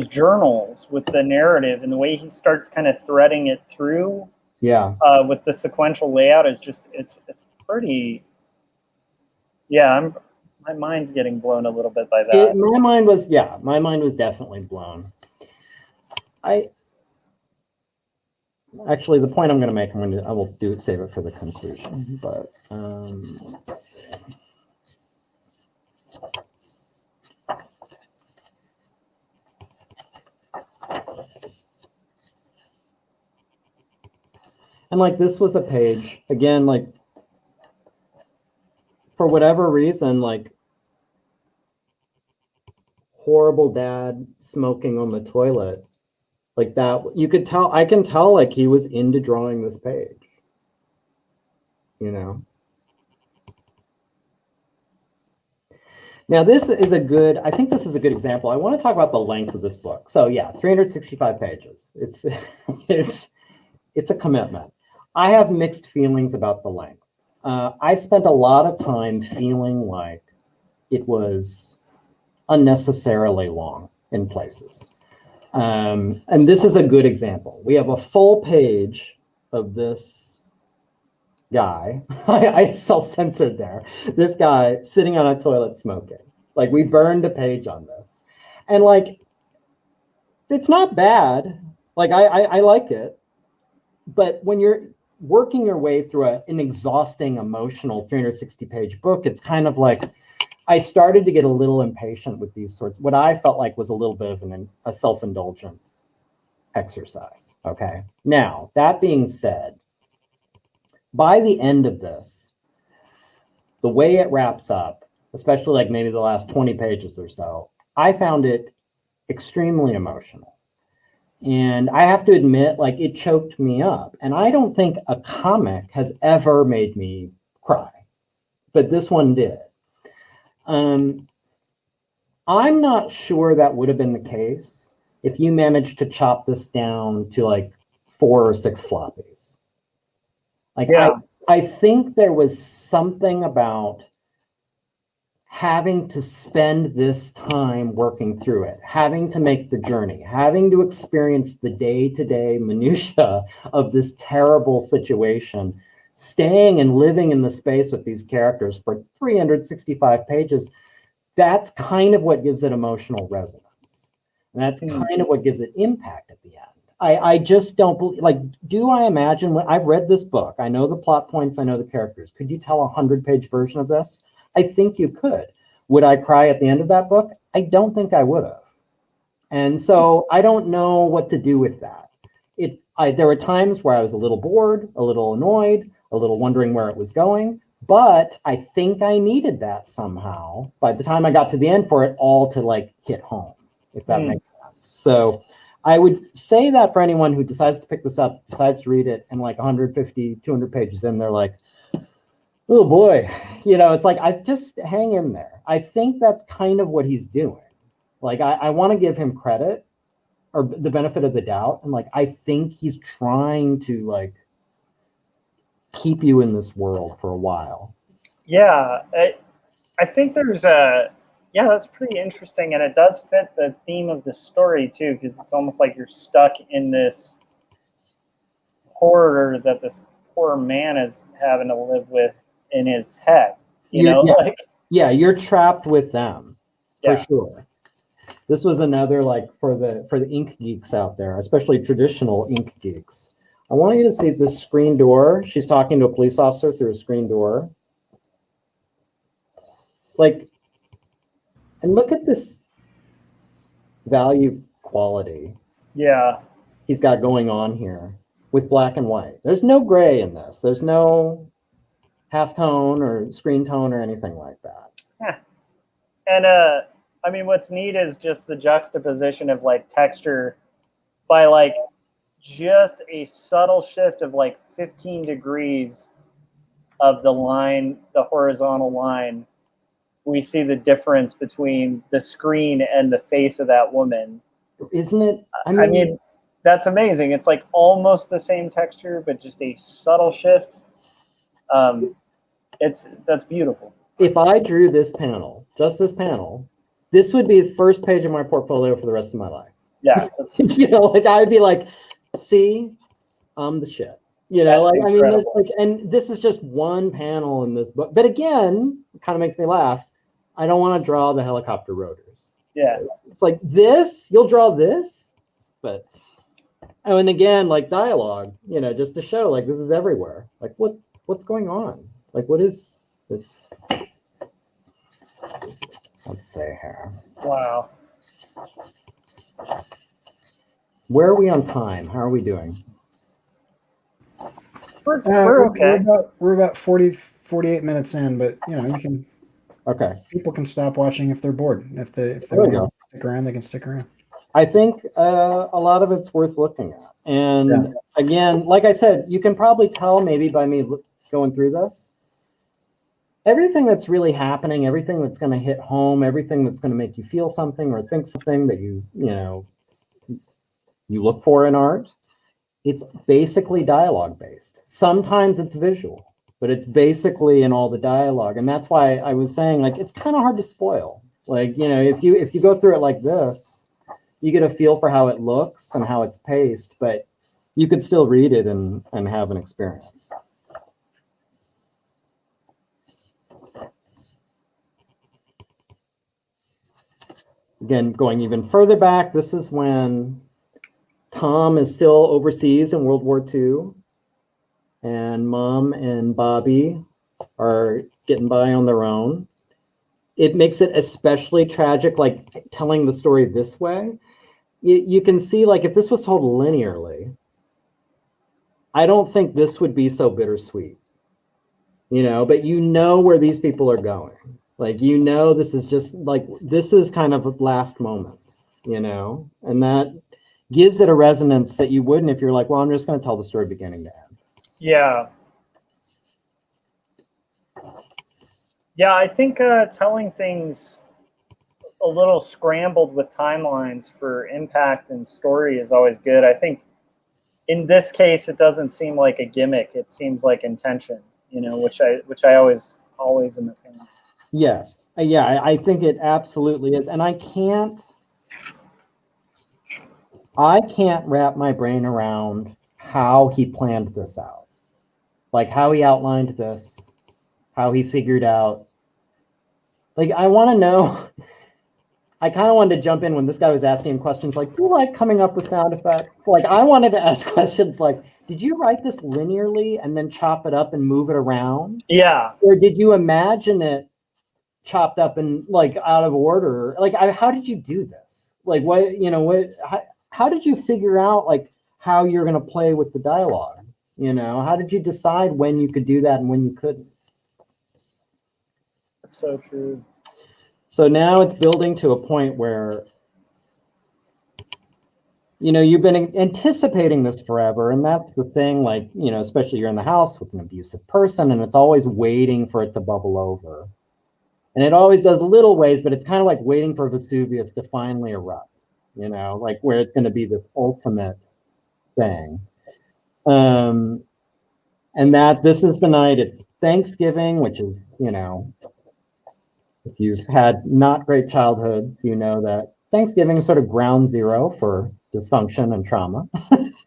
journals with the narrative, and the way he starts kind of threading it through. Yeah. With the sequential layout is just it's pretty. Yeah, my mind's getting blown a little bit by that. My mind was definitely blown. Actually, the point I'm going to make, I will save it for the conclusion. But let's see. And like, this was a page, again, like, for whatever reason, like, horrible dad smoking on the toilet, like that, you could tell, I can tell, like, he was into drawing this page, you know? Now, this is I think this is a good example. I want to talk about the length of this book. So yeah, 365 pages. It's a commitment. I have mixed feelings about the length. I spent a lot of time feeling like it was unnecessarily long in places. And this is a good example. We have a full page of this guy. I self-censored there. This guy sitting on a toilet smoking. Like, we burned a page on this. And like, it's not bad. Like, I like it. But when you're working your way through an exhausting, emotional 360-page book, it's kind of like, I started to get a little impatient with these sorts, what I felt like was a little bit of a self-indulgent exercise, okay? Now, that being said, by the end of this, the way it wraps up, especially like maybe the last 20 pages or so, I found it extremely emotional. And I have to admit, like, it choked me up. And I don't think a comic has ever made me cry, but this one did. I'm not sure that would have been the case if you managed to chop this down to like 4 or 6 floppies. Like, yeah. I think there was something about having to spend this time working through it, having to make the journey, having to experience the day-to-day minutia of this terrible situation, staying and living in the space with these characters for 365 pages. That's kind of what gives it emotional resonance. And that's kind of what gives it impact at the end. I just don't believe, like, do I imagine, when I've read this book, I know the plot points, I know the characters. Could you tell a 100-page version of this? I think you could. Would I cry at the end of that book? I don't think I would have. And so I don't know what to do with that. There were times where I was a little bored, a little annoyed, a little wondering where it was going, but I think I needed that somehow by the time I got to the end for it all to like hit home, if that makes sense. So I would say that for anyone who decides to pick this up, decides to read it, and like 150, 200 pages in, they're like, oh boy, you know, it's like, I just hang in there. I think that's kind of what he's doing. Like, I want to give him credit or the benefit of the doubt. And like, I think he's trying to like keep you in this world for a while. Yeah. I think there's a, yeah, that's pretty interesting, and it does fit the theme of the story too, because it's almost like you're stuck in this horror that this poor man is having to live with in his head. You're trapped with them for Yeah. sure. This was another, like, for the ink geeks out there, especially traditional ink geeks. I want you to see this screen door. She's talking to a police officer through a screen door. Like, and look at this value quality. Yeah. He's got going on here with black and white. There's no gray in this. There's no halftone or screen tone or anything like that. Yeah. And I mean, what's neat is just the juxtaposition of like texture by like just a subtle shift of like 15 degrees of the line, the horizontal line. We see the difference between the screen and the face of that woman. Isn't it? I mean, that's amazing. It's like almost the same texture, but just a subtle shift. That's beautiful. If I drew this panel, just this panel, this would be the first page of my portfolio for the rest of my life. Yeah. Like I'd be like, see, I'm the shit. Like, I mean, and this is just one panel in this book. But again, it kind of makes me laugh. I don't want to draw the helicopter rotors. Yeah. It's like this, you'll draw this, but, and again, like dialogue, just to show like this is everywhere. Like what's going on? Like what is it's, let's say here. Wow. Where are we on time? How are we doing? We're okay. We're about 48 minutes in, but you can. Okay. People can stop watching if they're bored. If they want to stick around, they can stick around. I think a lot of it's worth looking at. And again, like I said, you can probably tell maybe by me going through this, everything that's really happening, everything that's going to hit home, everything that's going to make you feel something or think something that you look for in art, it's basically dialogue based. Sometimes it's visual, but it's basically in all the dialogue. And that's why I was saying, like, it's kind of hard to spoil. Like, if you go through it like this, you get a feel for how it looks and how it's paced, but you could still read it and have an experience. Again, going even further back, this is when Tom is still overseas in World War II, and Mom and Bobby are getting by on their own. It makes it especially tragic, like telling the story this way. You can see, like, if this was told linearly, I don't think this would be so bittersweet, but where these people are going. Like, this is just like, this is kind of last moments, and that gives it a resonance that you wouldn't if you're like, well, I'm just going to tell the story beginning to end. Yeah. Yeah, I think telling things a little scrambled with timelines for impact and story is always good. I think in this case, it doesn't seem like a gimmick. It seems like intention, which I always am a fan of. Yes. Yeah, I think it absolutely is. And I can't wrap my brain around how he planned this out. Like how he outlined this, how he figured out. Like, I want to know, I kind of wanted to jump in when this guy was asking him questions like, do you like coming up with sound effects? Like, I wanted to ask questions like, did you write this linearly and then chop it up and move it around? Yeah. Or did you imagine it chopped up and like out of order? Like, how did you do this? Like, how did you figure out like how you're going to play with the dialogue? How did you decide when you could do that and when you couldn't? That's so true. So now it's building to a point where, you've been anticipating this forever. And that's the thing, like, especially you're in the house with an abusive person and it's always waiting for it to bubble over. And it always does little ways, but it's kind of like waiting for Vesuvius to finally erupt, like where it's going to be this ultimate thing. And that this is the night, it's Thanksgiving, which is, If you've had not great childhoods, you know that Thanksgiving is sort of ground zero for dysfunction and trauma.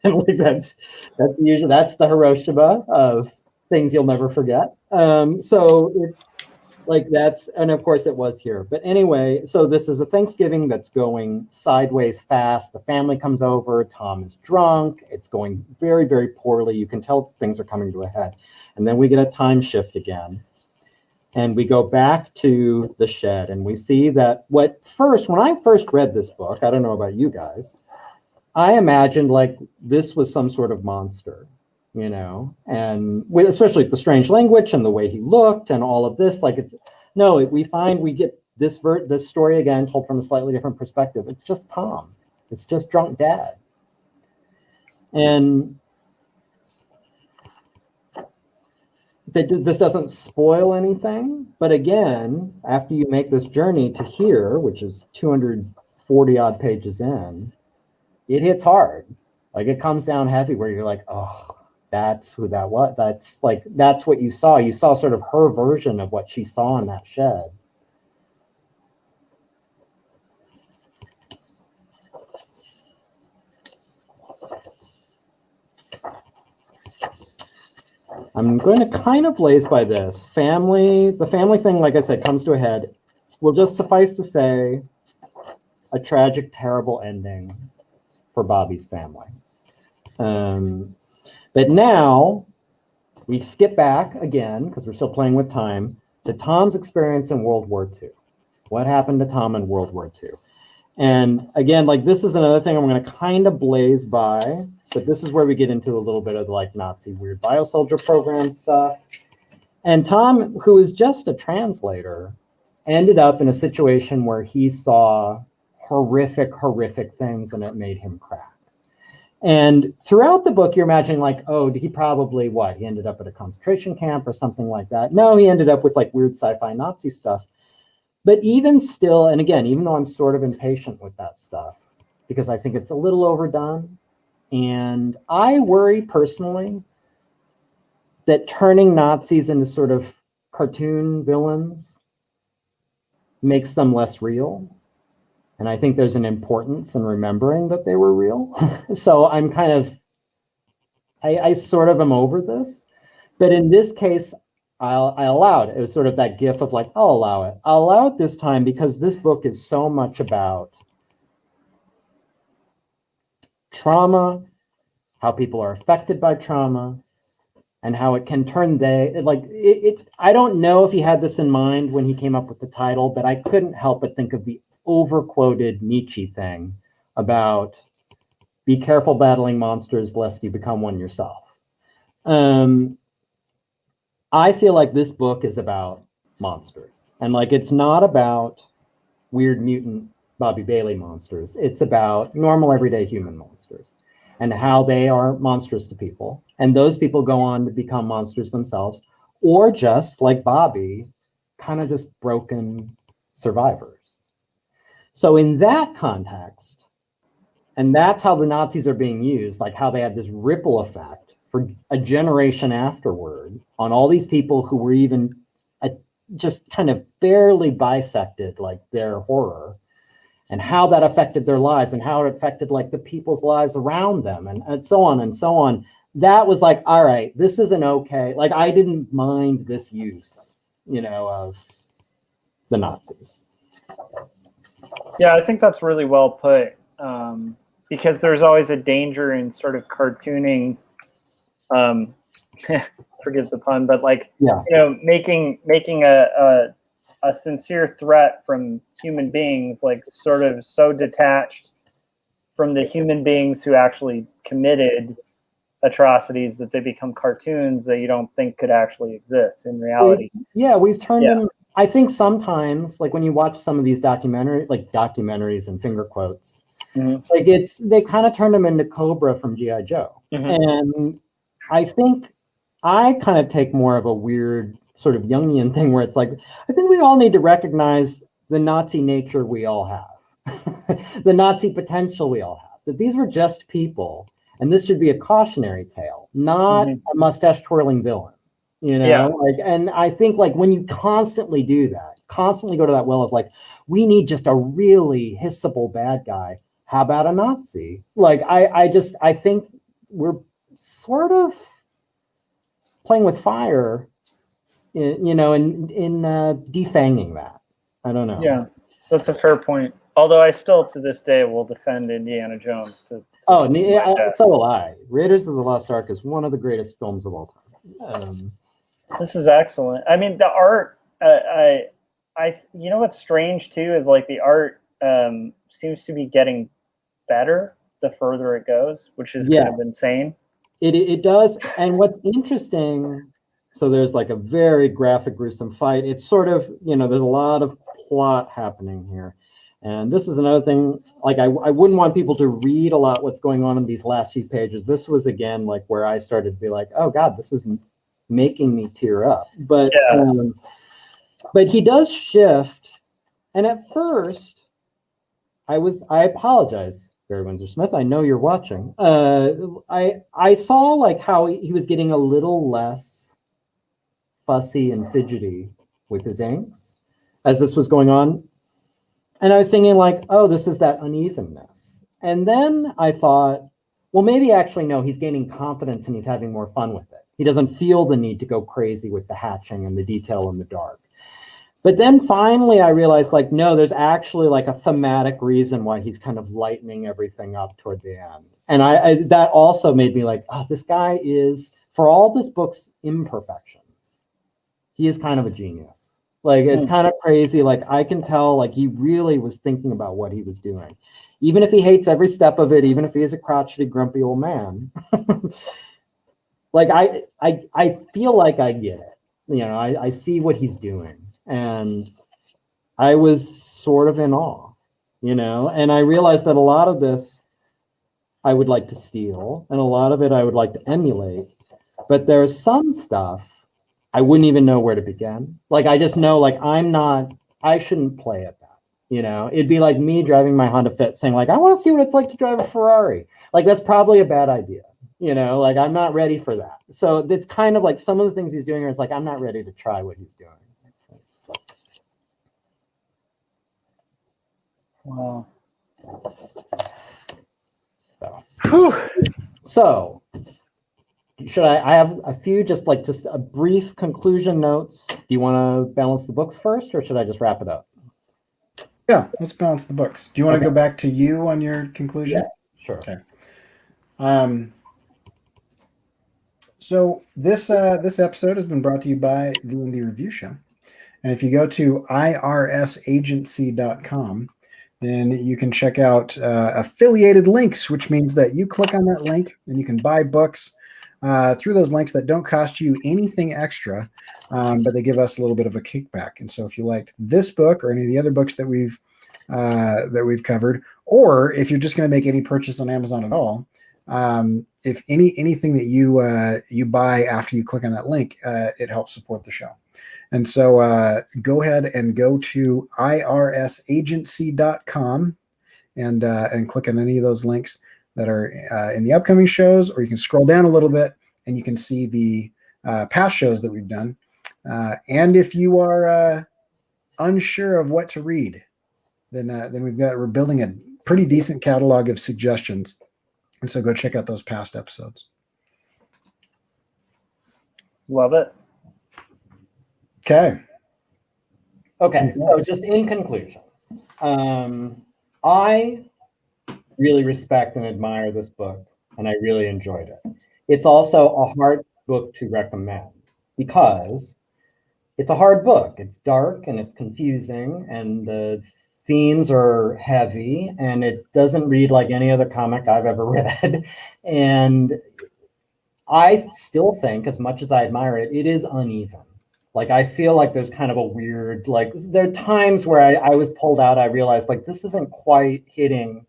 And like that's usually the Hiroshima of things you'll never forget. So it's like and of course it was here. But anyway, so this is a Thanksgiving that's going sideways fast. The family comes over, Tom is drunk, it's going very, very poorly. You can tell things are coming to a head. And then we get a time shift again. And we go back to the shed and we see that when I first read this book, I don't know about you guys, I imagined like this was some sort of monster, and especially the strange language and the way he looked and all of this, like we get this story again told from a slightly different perspective. It's just Tom. It's just drunk dad. And this doesn't spoil anything, but again, after you make this journey to here, which is 240 odd pages in, it hits hard. Like it comes down heavy where you're like, oh, that's who that was. That's what you saw. You saw sort of her version of what she saw in that shed. I'm going to kind of blaze by this. The family thing, like I said, comes to a head. Will just suffice to say, a tragic, terrible ending for Bobby's family. But now, we skip back again, because we're still playing with time, to Tom's experience in World War II. What happened to Tom in World War II? And again, like this is another thing I'm going to kind of blaze by, but this is where we get into a little bit of the like Nazi weird biosoldier program stuff. And Tom, who is just a translator, ended up in a situation where he saw horrific, horrific things and it made him crack. And throughout the book, you're imagining like, oh, he probably he ended up at a concentration camp or something like that. No, he ended up with like weird sci-fi Nazi stuff. But even still, and again, even though I'm sort of impatient with that stuff, because I think it's a little overdone, and I worry personally that turning Nazis into sort of cartoon villains makes them less real. And I think there's an importance in remembering that they were real. So I'm kind of, I sort of am over this. But in this case, I allow it. It was sort of that gif of like, I'll allow it. I'll allow it this time because this book is so much about trauma, how people are affected by trauma, and how it can turn I don't know if he had this in mind when he came up with the title, but I couldn't help but think of the overquoted Nietzsche thing about be careful battling monsters lest you become one yourself. I feel like this book is about monsters, and like it's not about weird mutant Bobby Bailey monsters. It's about normal everyday human monsters and how they are monstrous to people, and those people go on to become monsters themselves, or just like Bobby, kind of just broken survivors. So in that context, and that's how the Nazis are being used, like how they had this ripple effect for a generation afterward on all these people who were even just kind of barely bisected, like their horror, and how that affected their lives and how it affected like the people's lives around them and so on and so on. That was like, all right, this is an okay, like I didn't mind this use, of the Nazis. Yeah, I think that's really well put, because there's always a danger in sort of cartooning, forgive the pun, but like, making a sincere threat from human beings, like sort of so detached from the human beings who actually committed atrocities that they become cartoons that you don't think could actually exist in reality. We've turned them. I think sometimes, like when you watch some of these documentaries and finger quotes, like they kind of turned them into Cobra from G.I. Joe. And I think I kind of take more of a weird sort of Jungian thing where it's like, I think we all need to recognize the Nazi nature we all have, the Nazi potential we all have, that these were just people. And this should be a cautionary tale, not a mustache twirling villain, and I think like when you constantly do that, constantly go to that well of like, we need just a really hissable bad guy. How about a Nazi? Like, I think we're sort of playing with fire, in defanging that. I don't know. Yeah, that's a fair point. Although I still, to this day, will defend Indiana Jones. So will I. Raiders of the Lost Ark is one of the greatest films of all time. This is excellent. I mean, the art. You know what's strange too is like the art seems to be getting better the further it goes, which is kind of insane. It does. And what's interesting, so there's like a very graphic, gruesome fight. It's sort of, there's a lot of plot happening here. And this is another thing, like I wouldn't want people to read a lot what's going on in these last few pages. This was, again, like where I started to be like, oh God, this is making me tear up. But he does shift. And at first, I apologize, Barry Windsor-Smith, I know you're watching. I saw like how he was getting a little less fussy and fidgety with his inks as this was going on. And I was thinking like, oh, this is that unevenness. And then I thought, well, maybe actually, no, he's gaining confidence and he's having more fun with it. He doesn't feel the need to go crazy with the hatching and the detail in the dark. But then finally I realized like, no, there's actually like a thematic reason why he's kind of lightening everything up toward the end. And I that also made me like, oh, this guy is, for all this book's imperfections, he is kind of a genius. Like, it's kind of crazy. Like, I can tell, like, he really was thinking about what he was doing. Even if he hates every step of it, even if he is a crotchety, grumpy old man. Like, I feel like I get it. I see what he's doing. And I was sort of in awe, and I realized that a lot of this I would like to steal, and a lot of it I would like to emulate. But there's some stuff I wouldn't even know where to begin. Like, I just know, like, I shouldn't play at that. It'd be like me driving my Honda Fit saying, like, I want to see what it's like to drive a Ferrari. Like, that's probably a bad idea. Like, I'm not ready for that. So it's kind of like some of the things he's doing is like, I'm not ready to try what he's doing. Wow. So should I have a few just a brief conclusion notes? Do you want to balance the books first, or should I just wrap it up? Yeah, let's balance the books. Do you want to go back to you on your conclusion? Yeah, sure. Okay. So this episode has been brought to you by the Indie Review Show. And if you go to irsagency.com, then you can check out affiliated links, which means that you click on that link and you can buy books through those links that don't cost you anything extra, but they give us a little bit of a kickback. And so if you like this book or any of the other books that we've covered, or if you're just going to make any purchase on Amazon at all, if anything that you buy after you click on that link, it helps support the show. And so go ahead and go to irsagency.com and click on any of those links that are in the upcoming shows, or you can scroll down a little bit and you can see the past shows that we've done. And if you are unsure of what to read, then we're building a pretty decent catalog of suggestions. And so go check out those past episodes. Love it. Okay. So just in conclusion, I really respect and admire this book, and I really enjoyed it. It's also a hard book to recommend because it's a hard book. It's dark and it's confusing, and the themes are heavy, and it doesn't read like any other comic I've ever read. And I still think, as much as I admire it, it is uneven. Like, I feel like there's kind of a weird, like, there are times where I was pulled out. I realized, like, this isn't quite hitting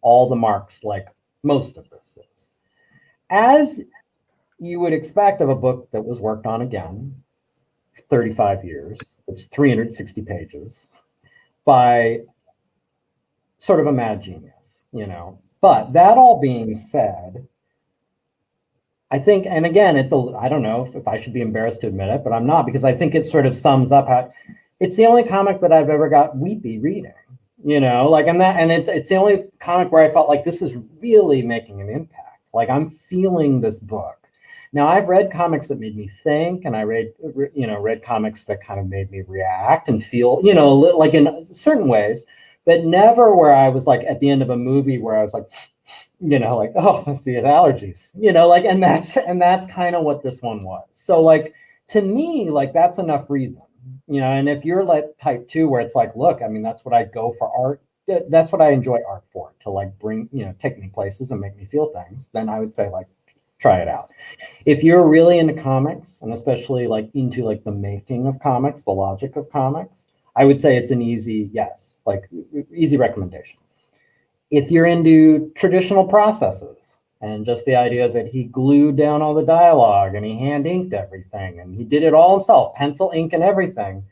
all the marks like most of this is. As you would expect of a book that was worked on again, 35 years, it's 360 pages, by sort of a mad genius, But that all being said, I think, and again, I don't know if I should be embarrassed to admit it, but I'm not, because I think it sort of sums up how it's the only comic that I've ever got weepy reading, you know, like, and it's the only comic where I felt like this is really making an impact. Like I'm feeling this book. Now I've read comics that made me think, and I read comics that kind of made me react and feel, you know, like in certain ways, but never where I was like at the end of a movie where I was like, you know, like, oh, that's the allergies, you know, like, and that's kind of what this one was. So like, to me, like that's enough reason, you know. And if you're like type 2 where it's like, look, I mean, that's what I go for art. That's what I enjoy art for, to like bring, you know, take me places and make me feel things. Then I would say like, try it out. If you're really into comics, and especially like into like the making of comics, the logic of comics, I would say it's an easy yes, like easy recommendation. If you're into traditional processes and just the idea that he glued down all the dialogue and he hand inked everything and he did it all himself, pencil, ink, and everything,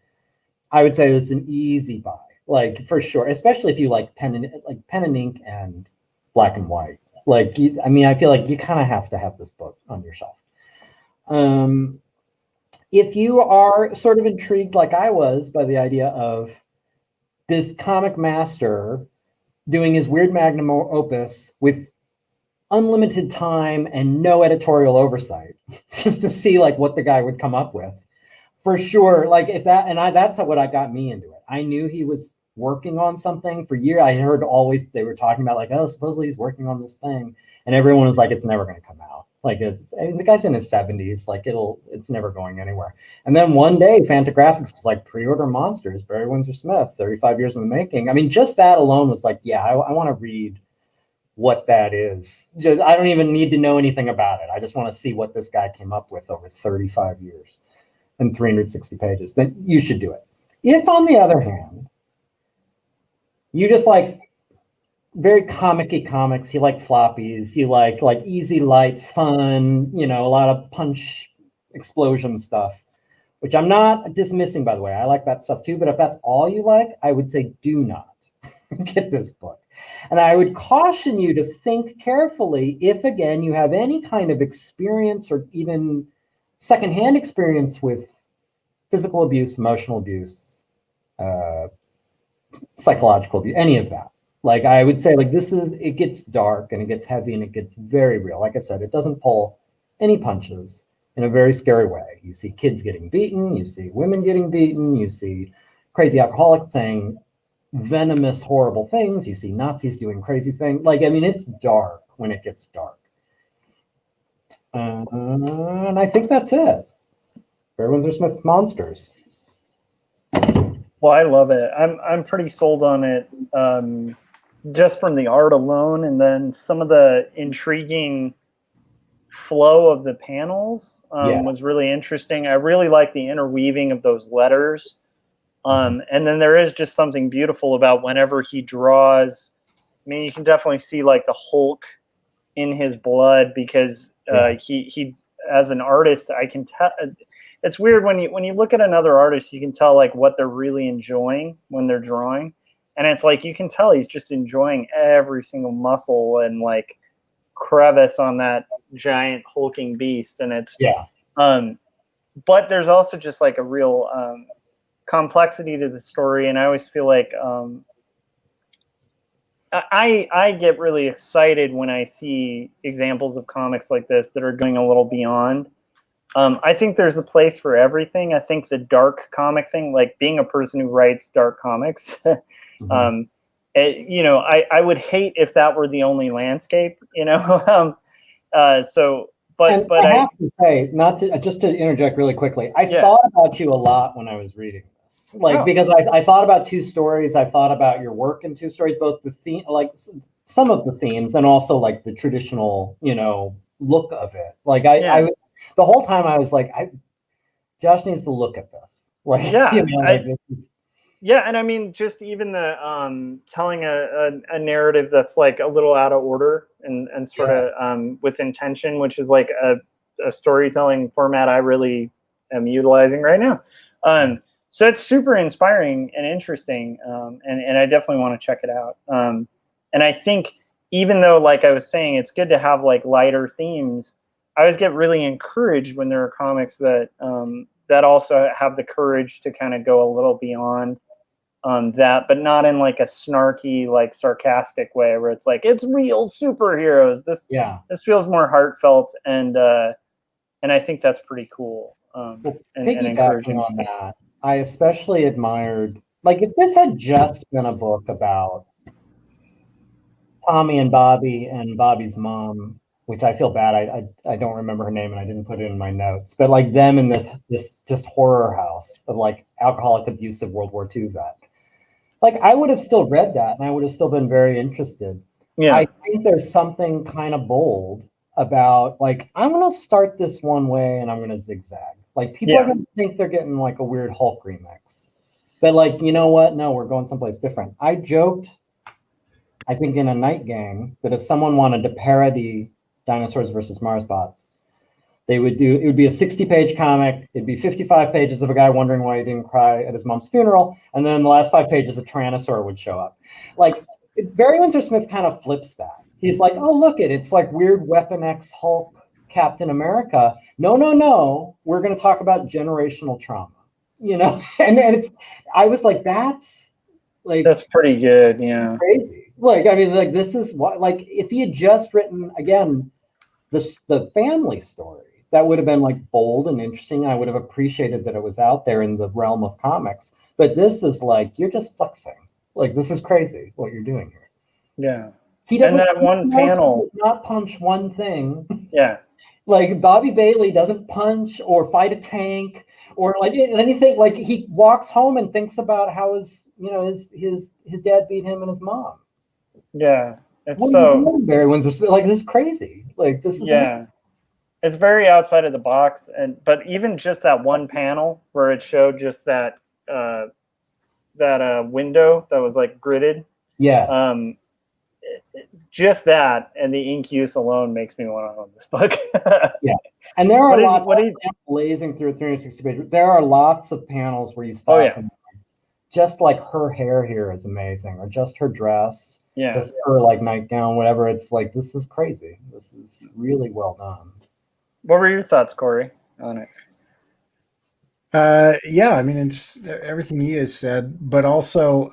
I would say it's an easy buy, like for sure, especially if you like pen and ink and black and white. Like, I mean, I feel like you kind of have to have this book on your shelf. If you are sort of intrigued like I was by the idea of this comic master doing his weird magnum opus with unlimited time and no editorial oversight, just to see like what the guy would come up with, for sure. Like if that, and that's what got me into it. I knew he was working on something for years. I heard always they were talking about like, oh, supposedly he's working on this thing, and everyone was like, it's never going to come out. Like I mean, the guy's in his 70s, like it's never going anywhere. And then one day Fantagraphics was like, pre-order Monsters, Barry Windsor-Smith, 35 years in the making. I mean, just that alone was like, yeah, I want to read what that is. Just, I don't even need to know anything about it. I just want to see what this guy came up with over 35 years and 360 pages. Then you should do it. If on the other hand, you just like very comic-y comics, you like floppies, you like easy, light, fun, you know, a lot of punch, explosion stuff, which I'm not dismissing, by the way. I like that stuff too, but if that's all you like, I would say do not get this book. And I would caution you to think carefully if, again, you have any kind of experience or even secondhand experience with physical abuse, emotional abuse, psychological abuse, any of that. Like I would say, like it gets dark and it gets heavy and it gets very real. Like I said, it doesn't pull any punches in a very scary way. You see kids getting beaten, you see women getting beaten, you see crazy alcoholics saying venomous, horrible things, you see Nazis doing crazy things. Like, I mean, it's dark when it gets dark. And I think that's it. Barry Windsor-Smith Monsters. Well, I love it. I'm pretty sold on it, just from the art alone, and then some of the intriguing flow of the panels was really interesting. I really like the interweaving of those letters, and then there is just something beautiful about whenever he draws. I mean, you can definitely see like the Hulk in his blood, because he as an artist, I can tell. It's weird when you look at another artist, you can tell like what they're really enjoying when they're drawing. And it's like, you can tell he's just enjoying every single muscle and like crevice on that giant hulking beast. And it's, but there's also just like a real complexity to the story. And I always feel like I get really excited when I see examples of comics like this that are going a little beyond. I think there's a place for everything. I think the dark comic thing, like being a person who writes dark comics, you know, I would hate if that were the only landscape, you know. But I have to say, just to interject really quickly, I thought about you a lot when I was reading this, like because I thought about two stories. I thought about your work in two stories, both the theme, like some of the themes, and also like the traditional, you know, look of it. Like I the whole time I was like, Josh needs to look at this. Like, you know, like this is, and I mean, just even the telling a narrative that's like a little out of order and sort of with intention, which is like a storytelling format I really am utilizing right now. So it's super inspiring and interesting, and I definitely want to check it out. And I think even though, like I was saying, it's good to have like lighter themes, I always get really encouraged when there are comics that that also have the courage to kind of go a little beyond that, but not in like a snarky, like sarcastic way where it's like it's real superheroes. This feels more heartfelt, and I think that's pretty cool. And encouraging on that, I especially admired, like, if this had just been a book about Tommy and Bobby's mom, which I feel bad, I don't remember her name and I didn't put it in my notes, but like them in this just horror house of like alcoholic, abusive World War II vet. Like, I would have still read that and I would have still been very interested. Yeah. I think there's something kind of bold about, like, I'm going to start this one way and I'm going to zigzag. Like, people are going to think they're getting like a weird Hulk remix. But like, you know what? No, we're going someplace different. I joked, I think in a Night Gang, that if someone wanted to parody Dinosaurs versus Marsbots, it would be a 60-page comic. It'd be 55 pages of a guy wondering why he didn't cry at his mom's funeral. And then the last 5 pages, a Tyrannosaur would show up. Like, Barry Windsor-Smith kind of flips that. He's like, oh, look, it's like weird Weapon X Hulk Captain America. No. We're going to talk about generational trauma, you know? And it's, I was like, that's pretty good. Yeah. Crazy. Like, I mean, like, this is what, like, if he had just written, again, the family story, that would have been like bold and interesting. I would have appreciated that it was out there in the realm of comics. But this is like, you're just flexing. Like, this is crazy what you're doing here. Yeah. He doesn't, and that one panel does not punch one thing. Yeah. Like, Bobby Bailey doesn't punch or fight a tank or like anything. Like, he walks home and thinks about how his dad beat him and his mom. Yeah. It's what so Barry Windsor, like, this is crazy. Like, this is amazing. It's very outside of the box, but even just that one panel where it showed just that window that was like gridded. Yeah. Just that and the ink use alone makes me want to own this book. Yeah. And there are lots of blazing through 360 pages. There are lots of panels where you stop and just like her hair here is amazing, or just her dress. Yeah. Just her like nightgown, whatever. It's like, this is crazy. This is really well done. What were your thoughts, Corey, on it? Yeah, I mean, it's everything he has said, but also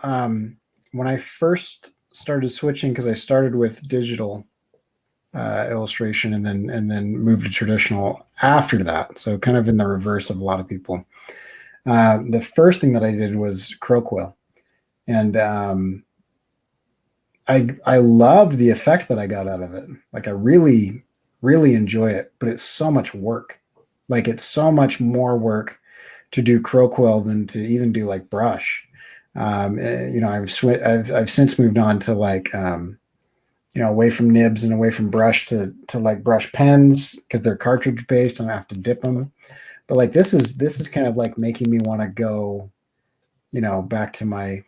when I first started switching, because I started with digital illustration and then moved to traditional after that, so kind of in the reverse of a lot of people. The first thing that I did was crow quill, and I love the effect that I got out of it. Like, I really enjoy it, but it's so much work. Like, it's so much more work to do crow quill than to even do like brush. I've since moved on to like away from nibs and away from brush to like brush pens, because they're cartridge based and I have to dip them. But like, this is kind of like making me want to go, back to my,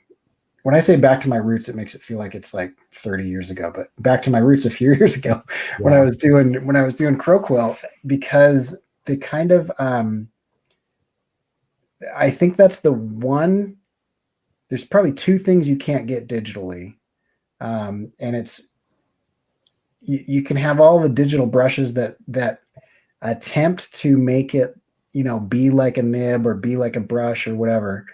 when I say back to my roots, it makes it feel like it's like 30 years ago, but back to my roots a few years ago when I was doing crow quill, because they kind of, I think that's the one, there's probably 2 things you can't get digitally. And it's, you can have all the digital brushes that attempt to make it, be like a nib or be like a brush or whatever.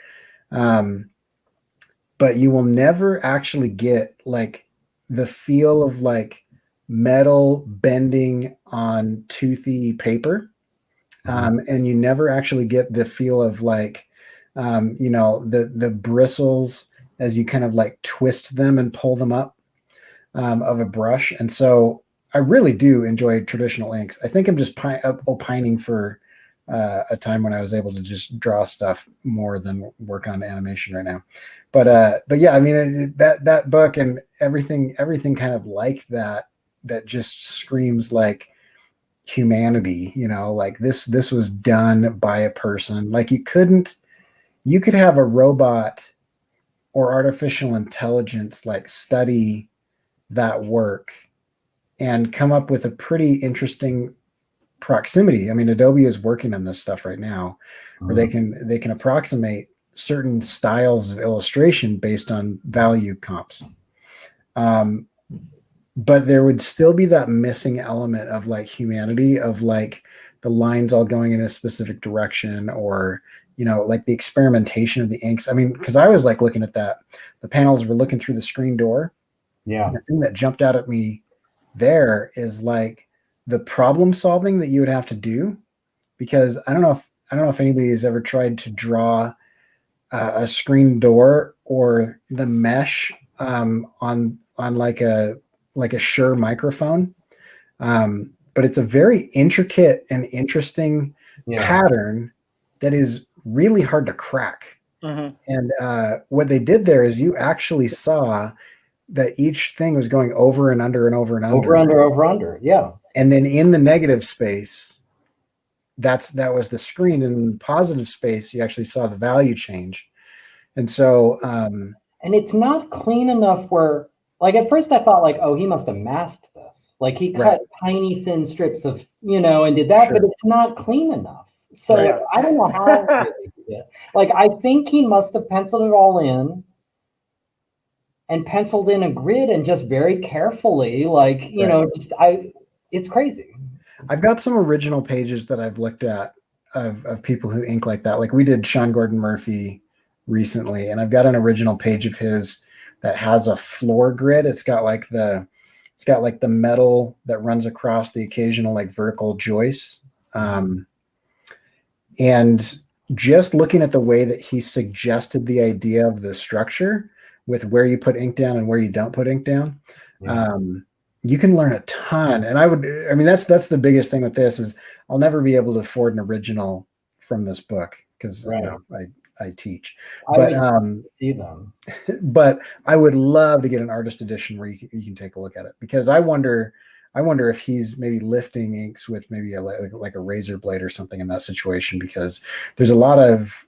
But you will never actually get like the feel of like metal bending on toothy paper. And you never actually get the feel of like, the bristles as you kind of like twist them and pull them up of a brush. And so I really do enjoy traditional inks. I think I'm just opining for a time when I was able to just draw stuff more than work on animation right now. But yeah, I mean, that book and everything kind of like that just screams like humanity, like this was done by a person. Like, you could have a robot or artificial intelligence like study that work and come up with a pretty interesting proximity. I mean, Adobe is working on this stuff right now, where they can approximate certain styles of illustration based on value comps. But there would still be that missing element of like humanity, of like the lines all going in a specific direction, or like the experimentation of the inks. I mean, because I was like looking at that, the panels were looking through the screen door. Yeah. The thing that jumped out at me there is like the problem solving that you would have to do, because I don't know if anybody has ever tried to draw a screen door or the mesh on like a Shure microphone. But it's a very intricate and interesting pattern that is really hard to crack. Mm-hmm. And what they did there is you actually saw that each thing was going over and under and over and under. Over, under. Yeah. And then in the negative space, that was the screen. And in the positive space, you actually saw the value change. And so and it's not clean enough where, like, at first I thought, like, oh, he must have masked this. Like, he cut tiny thin strips of, and did that, but it's not clean enough. So I don't know how he did it. Like, I think he must have penciled it all in and penciled in a grid and just very carefully, like, it's crazy. I've got some original pages that I've looked at of people who ink like that. Like, we did Sean Gordon Murphy recently, and I've got an original page of his that has a floor grid. It's got like the metal that runs across the occasional like vertical joists. And just looking at the way that he suggested the idea of the structure with where you put ink down and where you don't put ink down, you can learn a ton. And that's the biggest thing with this is I'll never be able to afford an original from this book because I teach, but see them. But I would love to get an artist edition where you can take a look at it, because I wonder if he's maybe lifting inks with maybe like a razor blade or something in that situation, because there's a lot of,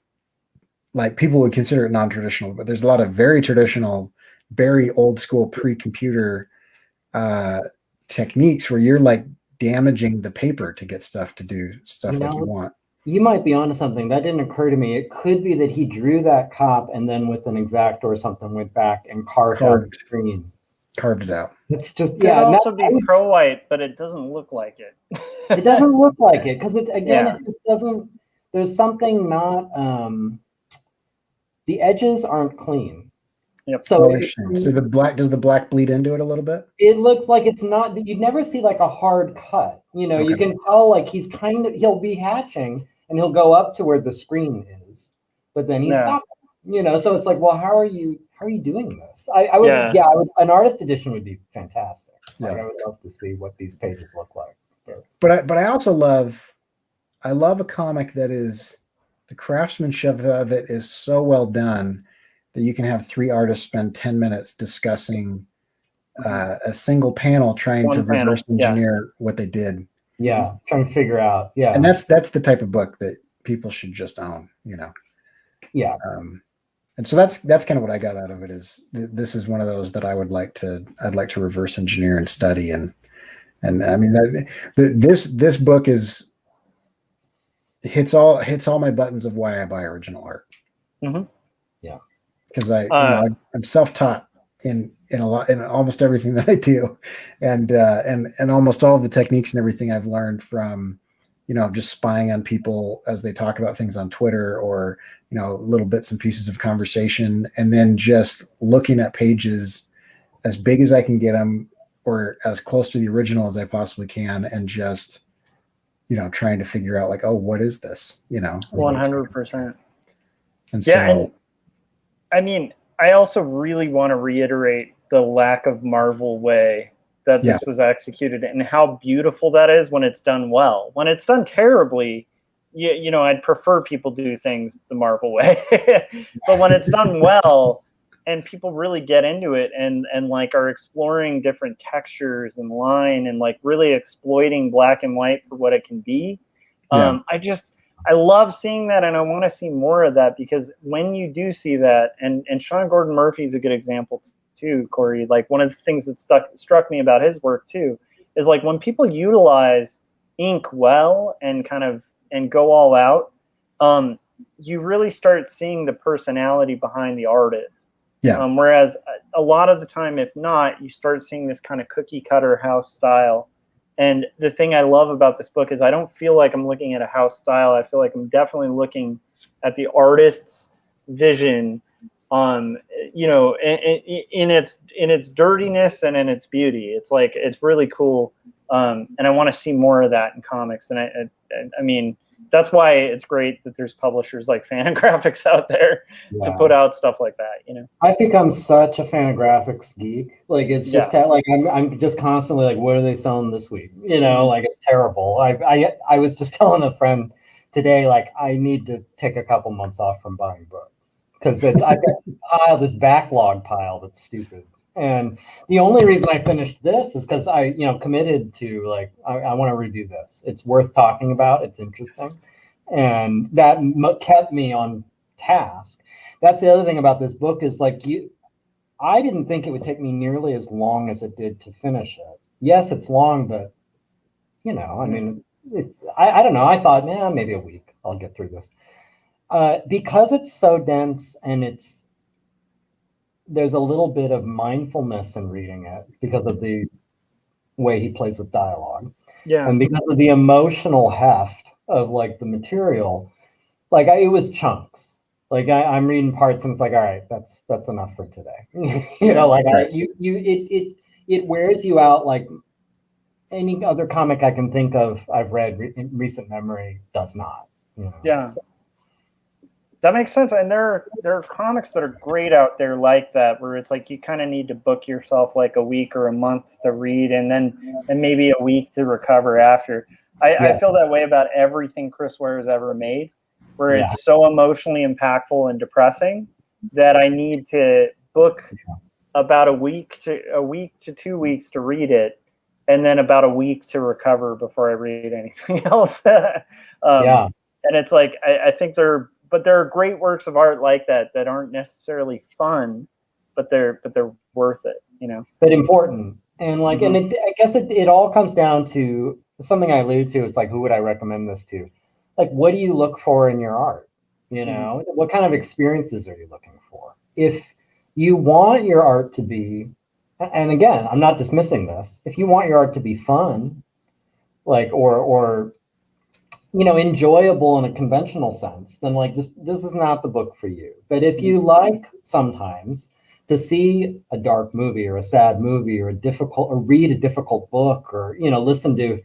like, people would consider it non-traditional, but there's a lot of very traditional, very old school pre-computer techniques where you're like damaging the paper to get stuff to do stuff like you want. You might be onto something. That didn't occur to me. It could be that he drew that cop and then with an X-Acto or something went back and carved out the screen. Carved it out. It's just It could also be pro white, but it doesn't look like it. It doesn't look like it because it's it just doesn't. There's something not. The edges aren't clean. Yep. So does the black bleed into it a little bit? It looks like it's not. You'd never see like a hard cut. You can tell like he'll be hatching and he'll go up to where the screen is, but then he stops. So it's like, well, how are you doing this? I would, an artist edition would be fantastic. Like, I would love to see what these pages look like. But I also love a comic that is, the craftsmanship of it is so well done that you can have 3 artists spend 10 minutes discussing a single panel trying to reverse engineer what they did. Yeah, trying to figure out. Yeah, and that's the type of book that people should just own. Yeah. And so that's kind of what I got out of it. Is this is one of those that I'd like to reverse engineer and study, and I mean this book hits all my buttons of why I buy original art. Mm-hmm. Yeah, because I'm self-taught in almost everything that I do, and almost all of the techniques and everything I've learned from just spying on people as they talk about things on Twitter, or little bits and pieces of conversation, and then just looking at pages as big as I can get them, or as close to the original as I possibly can, and just trying to figure out like, oh, what is this? 100%. And so, and I mean, I also really want to reiterate the lack of Marvel way that this was executed, and how beautiful that is when it's done well. When it's done terribly, I'd prefer people do things the Marvel way. But when it's done well and people really get into it and like are exploring different textures and line and like really exploiting black and white for what it can be, I love seeing that, and I want to see more of that, because when you do see that, and Sean Gordon Murphy is a good example too, Corey, like one of the things that struck me about his work too is like when people utilize ink well and go all out, you really start seeing the personality behind the artist. Yeah. Whereas a lot of the time, if not, you start seeing this kind of cookie cutter house style. And the thing I love about this book is I don't feel like I'm looking at a house style. I feel like I'm definitely looking at the artist's vision, you know, in its dirtiness and in its beauty. It's like, it's really cool. And I want to see more of that in comics. And I mean, that's why it's great that there's publishers like Fantagraphics out there to put out stuff like that, you know. I've become such a Fantagraphics geek. Like, it's just like I'm just constantly like, what are they selling this week? You know, like, it's terrible. I was just telling a friend today, like, I need to take a couple months off from buying books because I've got this backlog pile that's stupid. And the only reason I finished this is because I, you know, committed to, like, I want to review this. It's worth talking about. It's interesting. And that kept me on task. That's the other thing about this book is, like, I didn't think it would take me nearly as long as it did to finish it. Yes, it's long, but, you know, I mean, I don't know. I thought, maybe a week I'll get through this. Because it's so dense and there's a little bit of mindfulness in reading it because of the way he plays with dialogue. Yeah. And because of the emotional heft of, like, the material, like, it was chunks. Like, I'm reading parts and it's like, all right, that's enough for today. You know, like, it wears you out like any other comic I can think of I've read in recent memory does not. You know? Yeah. So. That makes sense. And there are comics that are great out there like that, where it's like you kind of need to book yourself like a week or a month to read and maybe a week to recover after. I feel that way about everything Chris Ware has ever made, where it's so emotionally impactful and depressing that I need to book about a week to 2 weeks to read it, and then about a week to recover before I read anything else. And it's like, I think but there are great works of art like that aren't necessarily fun, but they're worth it, you know. But important. And like, and I guess it all comes down to something I allude to. It's like, who would I recommend this to? Like, what do you look for in your art? You know, what kind of experiences are you looking for? If you want your art to be, and again, I'm not dismissing this, if you want your art to be fun, like, or you know, enjoyable in a conventional sense, then, like, this is not the book for you. But if you like sometimes to see a dark movie or a sad movie or read a difficult book, or, you know, listen to,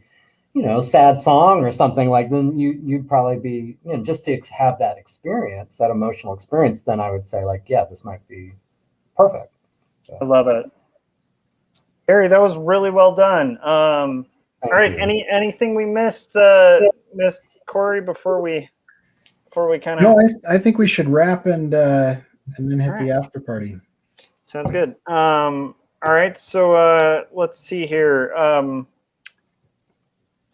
you know, sad song or something, like, then you'd probably be, you know, just to have that experience, that emotional experience, then I would say, like, yeah, this might be perfect. So. I love it. Barry, that was really well done. All right. Anything we missed, Corey, before we kind of? No, I think we should wrap and then hit the after party. Sounds good. All right. So let's see here.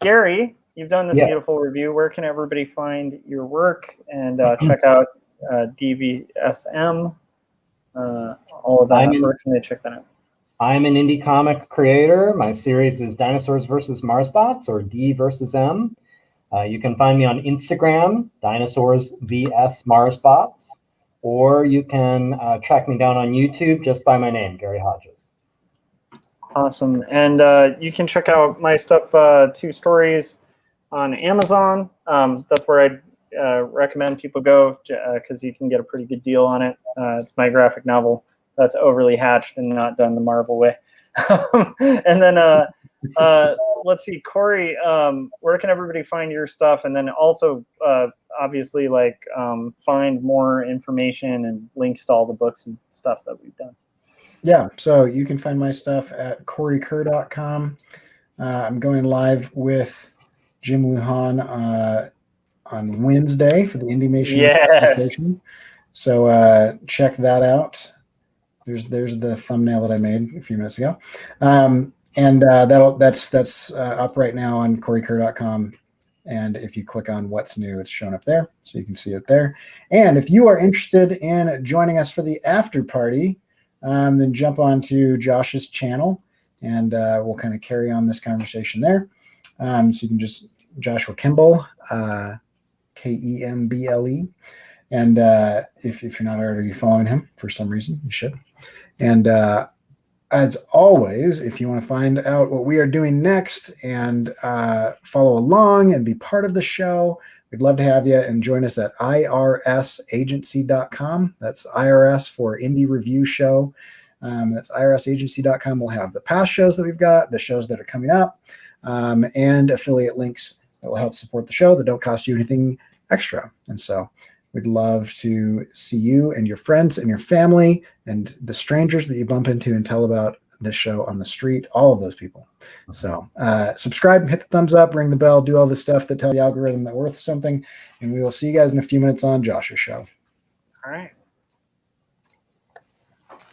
Gary, you've done this beautiful review. Where can everybody find your work and check out DVSM? All of that. Where can they check that out? I'm an indie comic creator. My series is Dinosaurs versus Marsbots, or D versus M. You can find me on Instagram, Dinosaurs vs Marsbots, or you can track me down on YouTube just by my name, Gary Hodges. Awesome. And you can check out my stuff, 2 Stories, on Amazon. That's where I'd recommend people go, because you can get a pretty good deal on it. It's my graphic novel that's overly hatched and not done the Marvel way. And then let's see, Corey, where can everybody find your stuff? And then also, obviously, like, find more information and links to all the books and stuff that we've done. Yeah, so you can find my stuff at CoreyKerr.com. I'm going live with Jim Lujan on Wednesday for the Indie-mation. Yes. So check that out. There's the thumbnail that I made a few minutes ago, and that's up right now on CoreyKerr.com. And if you click on what's new, it's shown up there, so you can see it there. And if you are interested in joining us for the after party, then jump onto Josh's channel, and we'll kind of carry on this conversation there. So you can just Joshua Kimball, Kemble. And if you're not already following him for some reason, you should. And as always, if you want to find out what we are doing next and follow along and be part of the show, we'd love to have you, and join us at irsagency.com. That's IRS for Indie Review Show. That's irsagency.com. We'll have the past shows that we've got, the shows that are coming up, and affiliate links that will help support the show that don't cost you anything extra. And so we'd love to see you and your friends and your family and the strangers that you bump into and tell about this show on the street, all of those people. So subscribe, hit the thumbs up, ring the bell, do all the stuff that tell the algorithm that we're worth something. And we will see you guys in a few minutes on Josh's show. All right.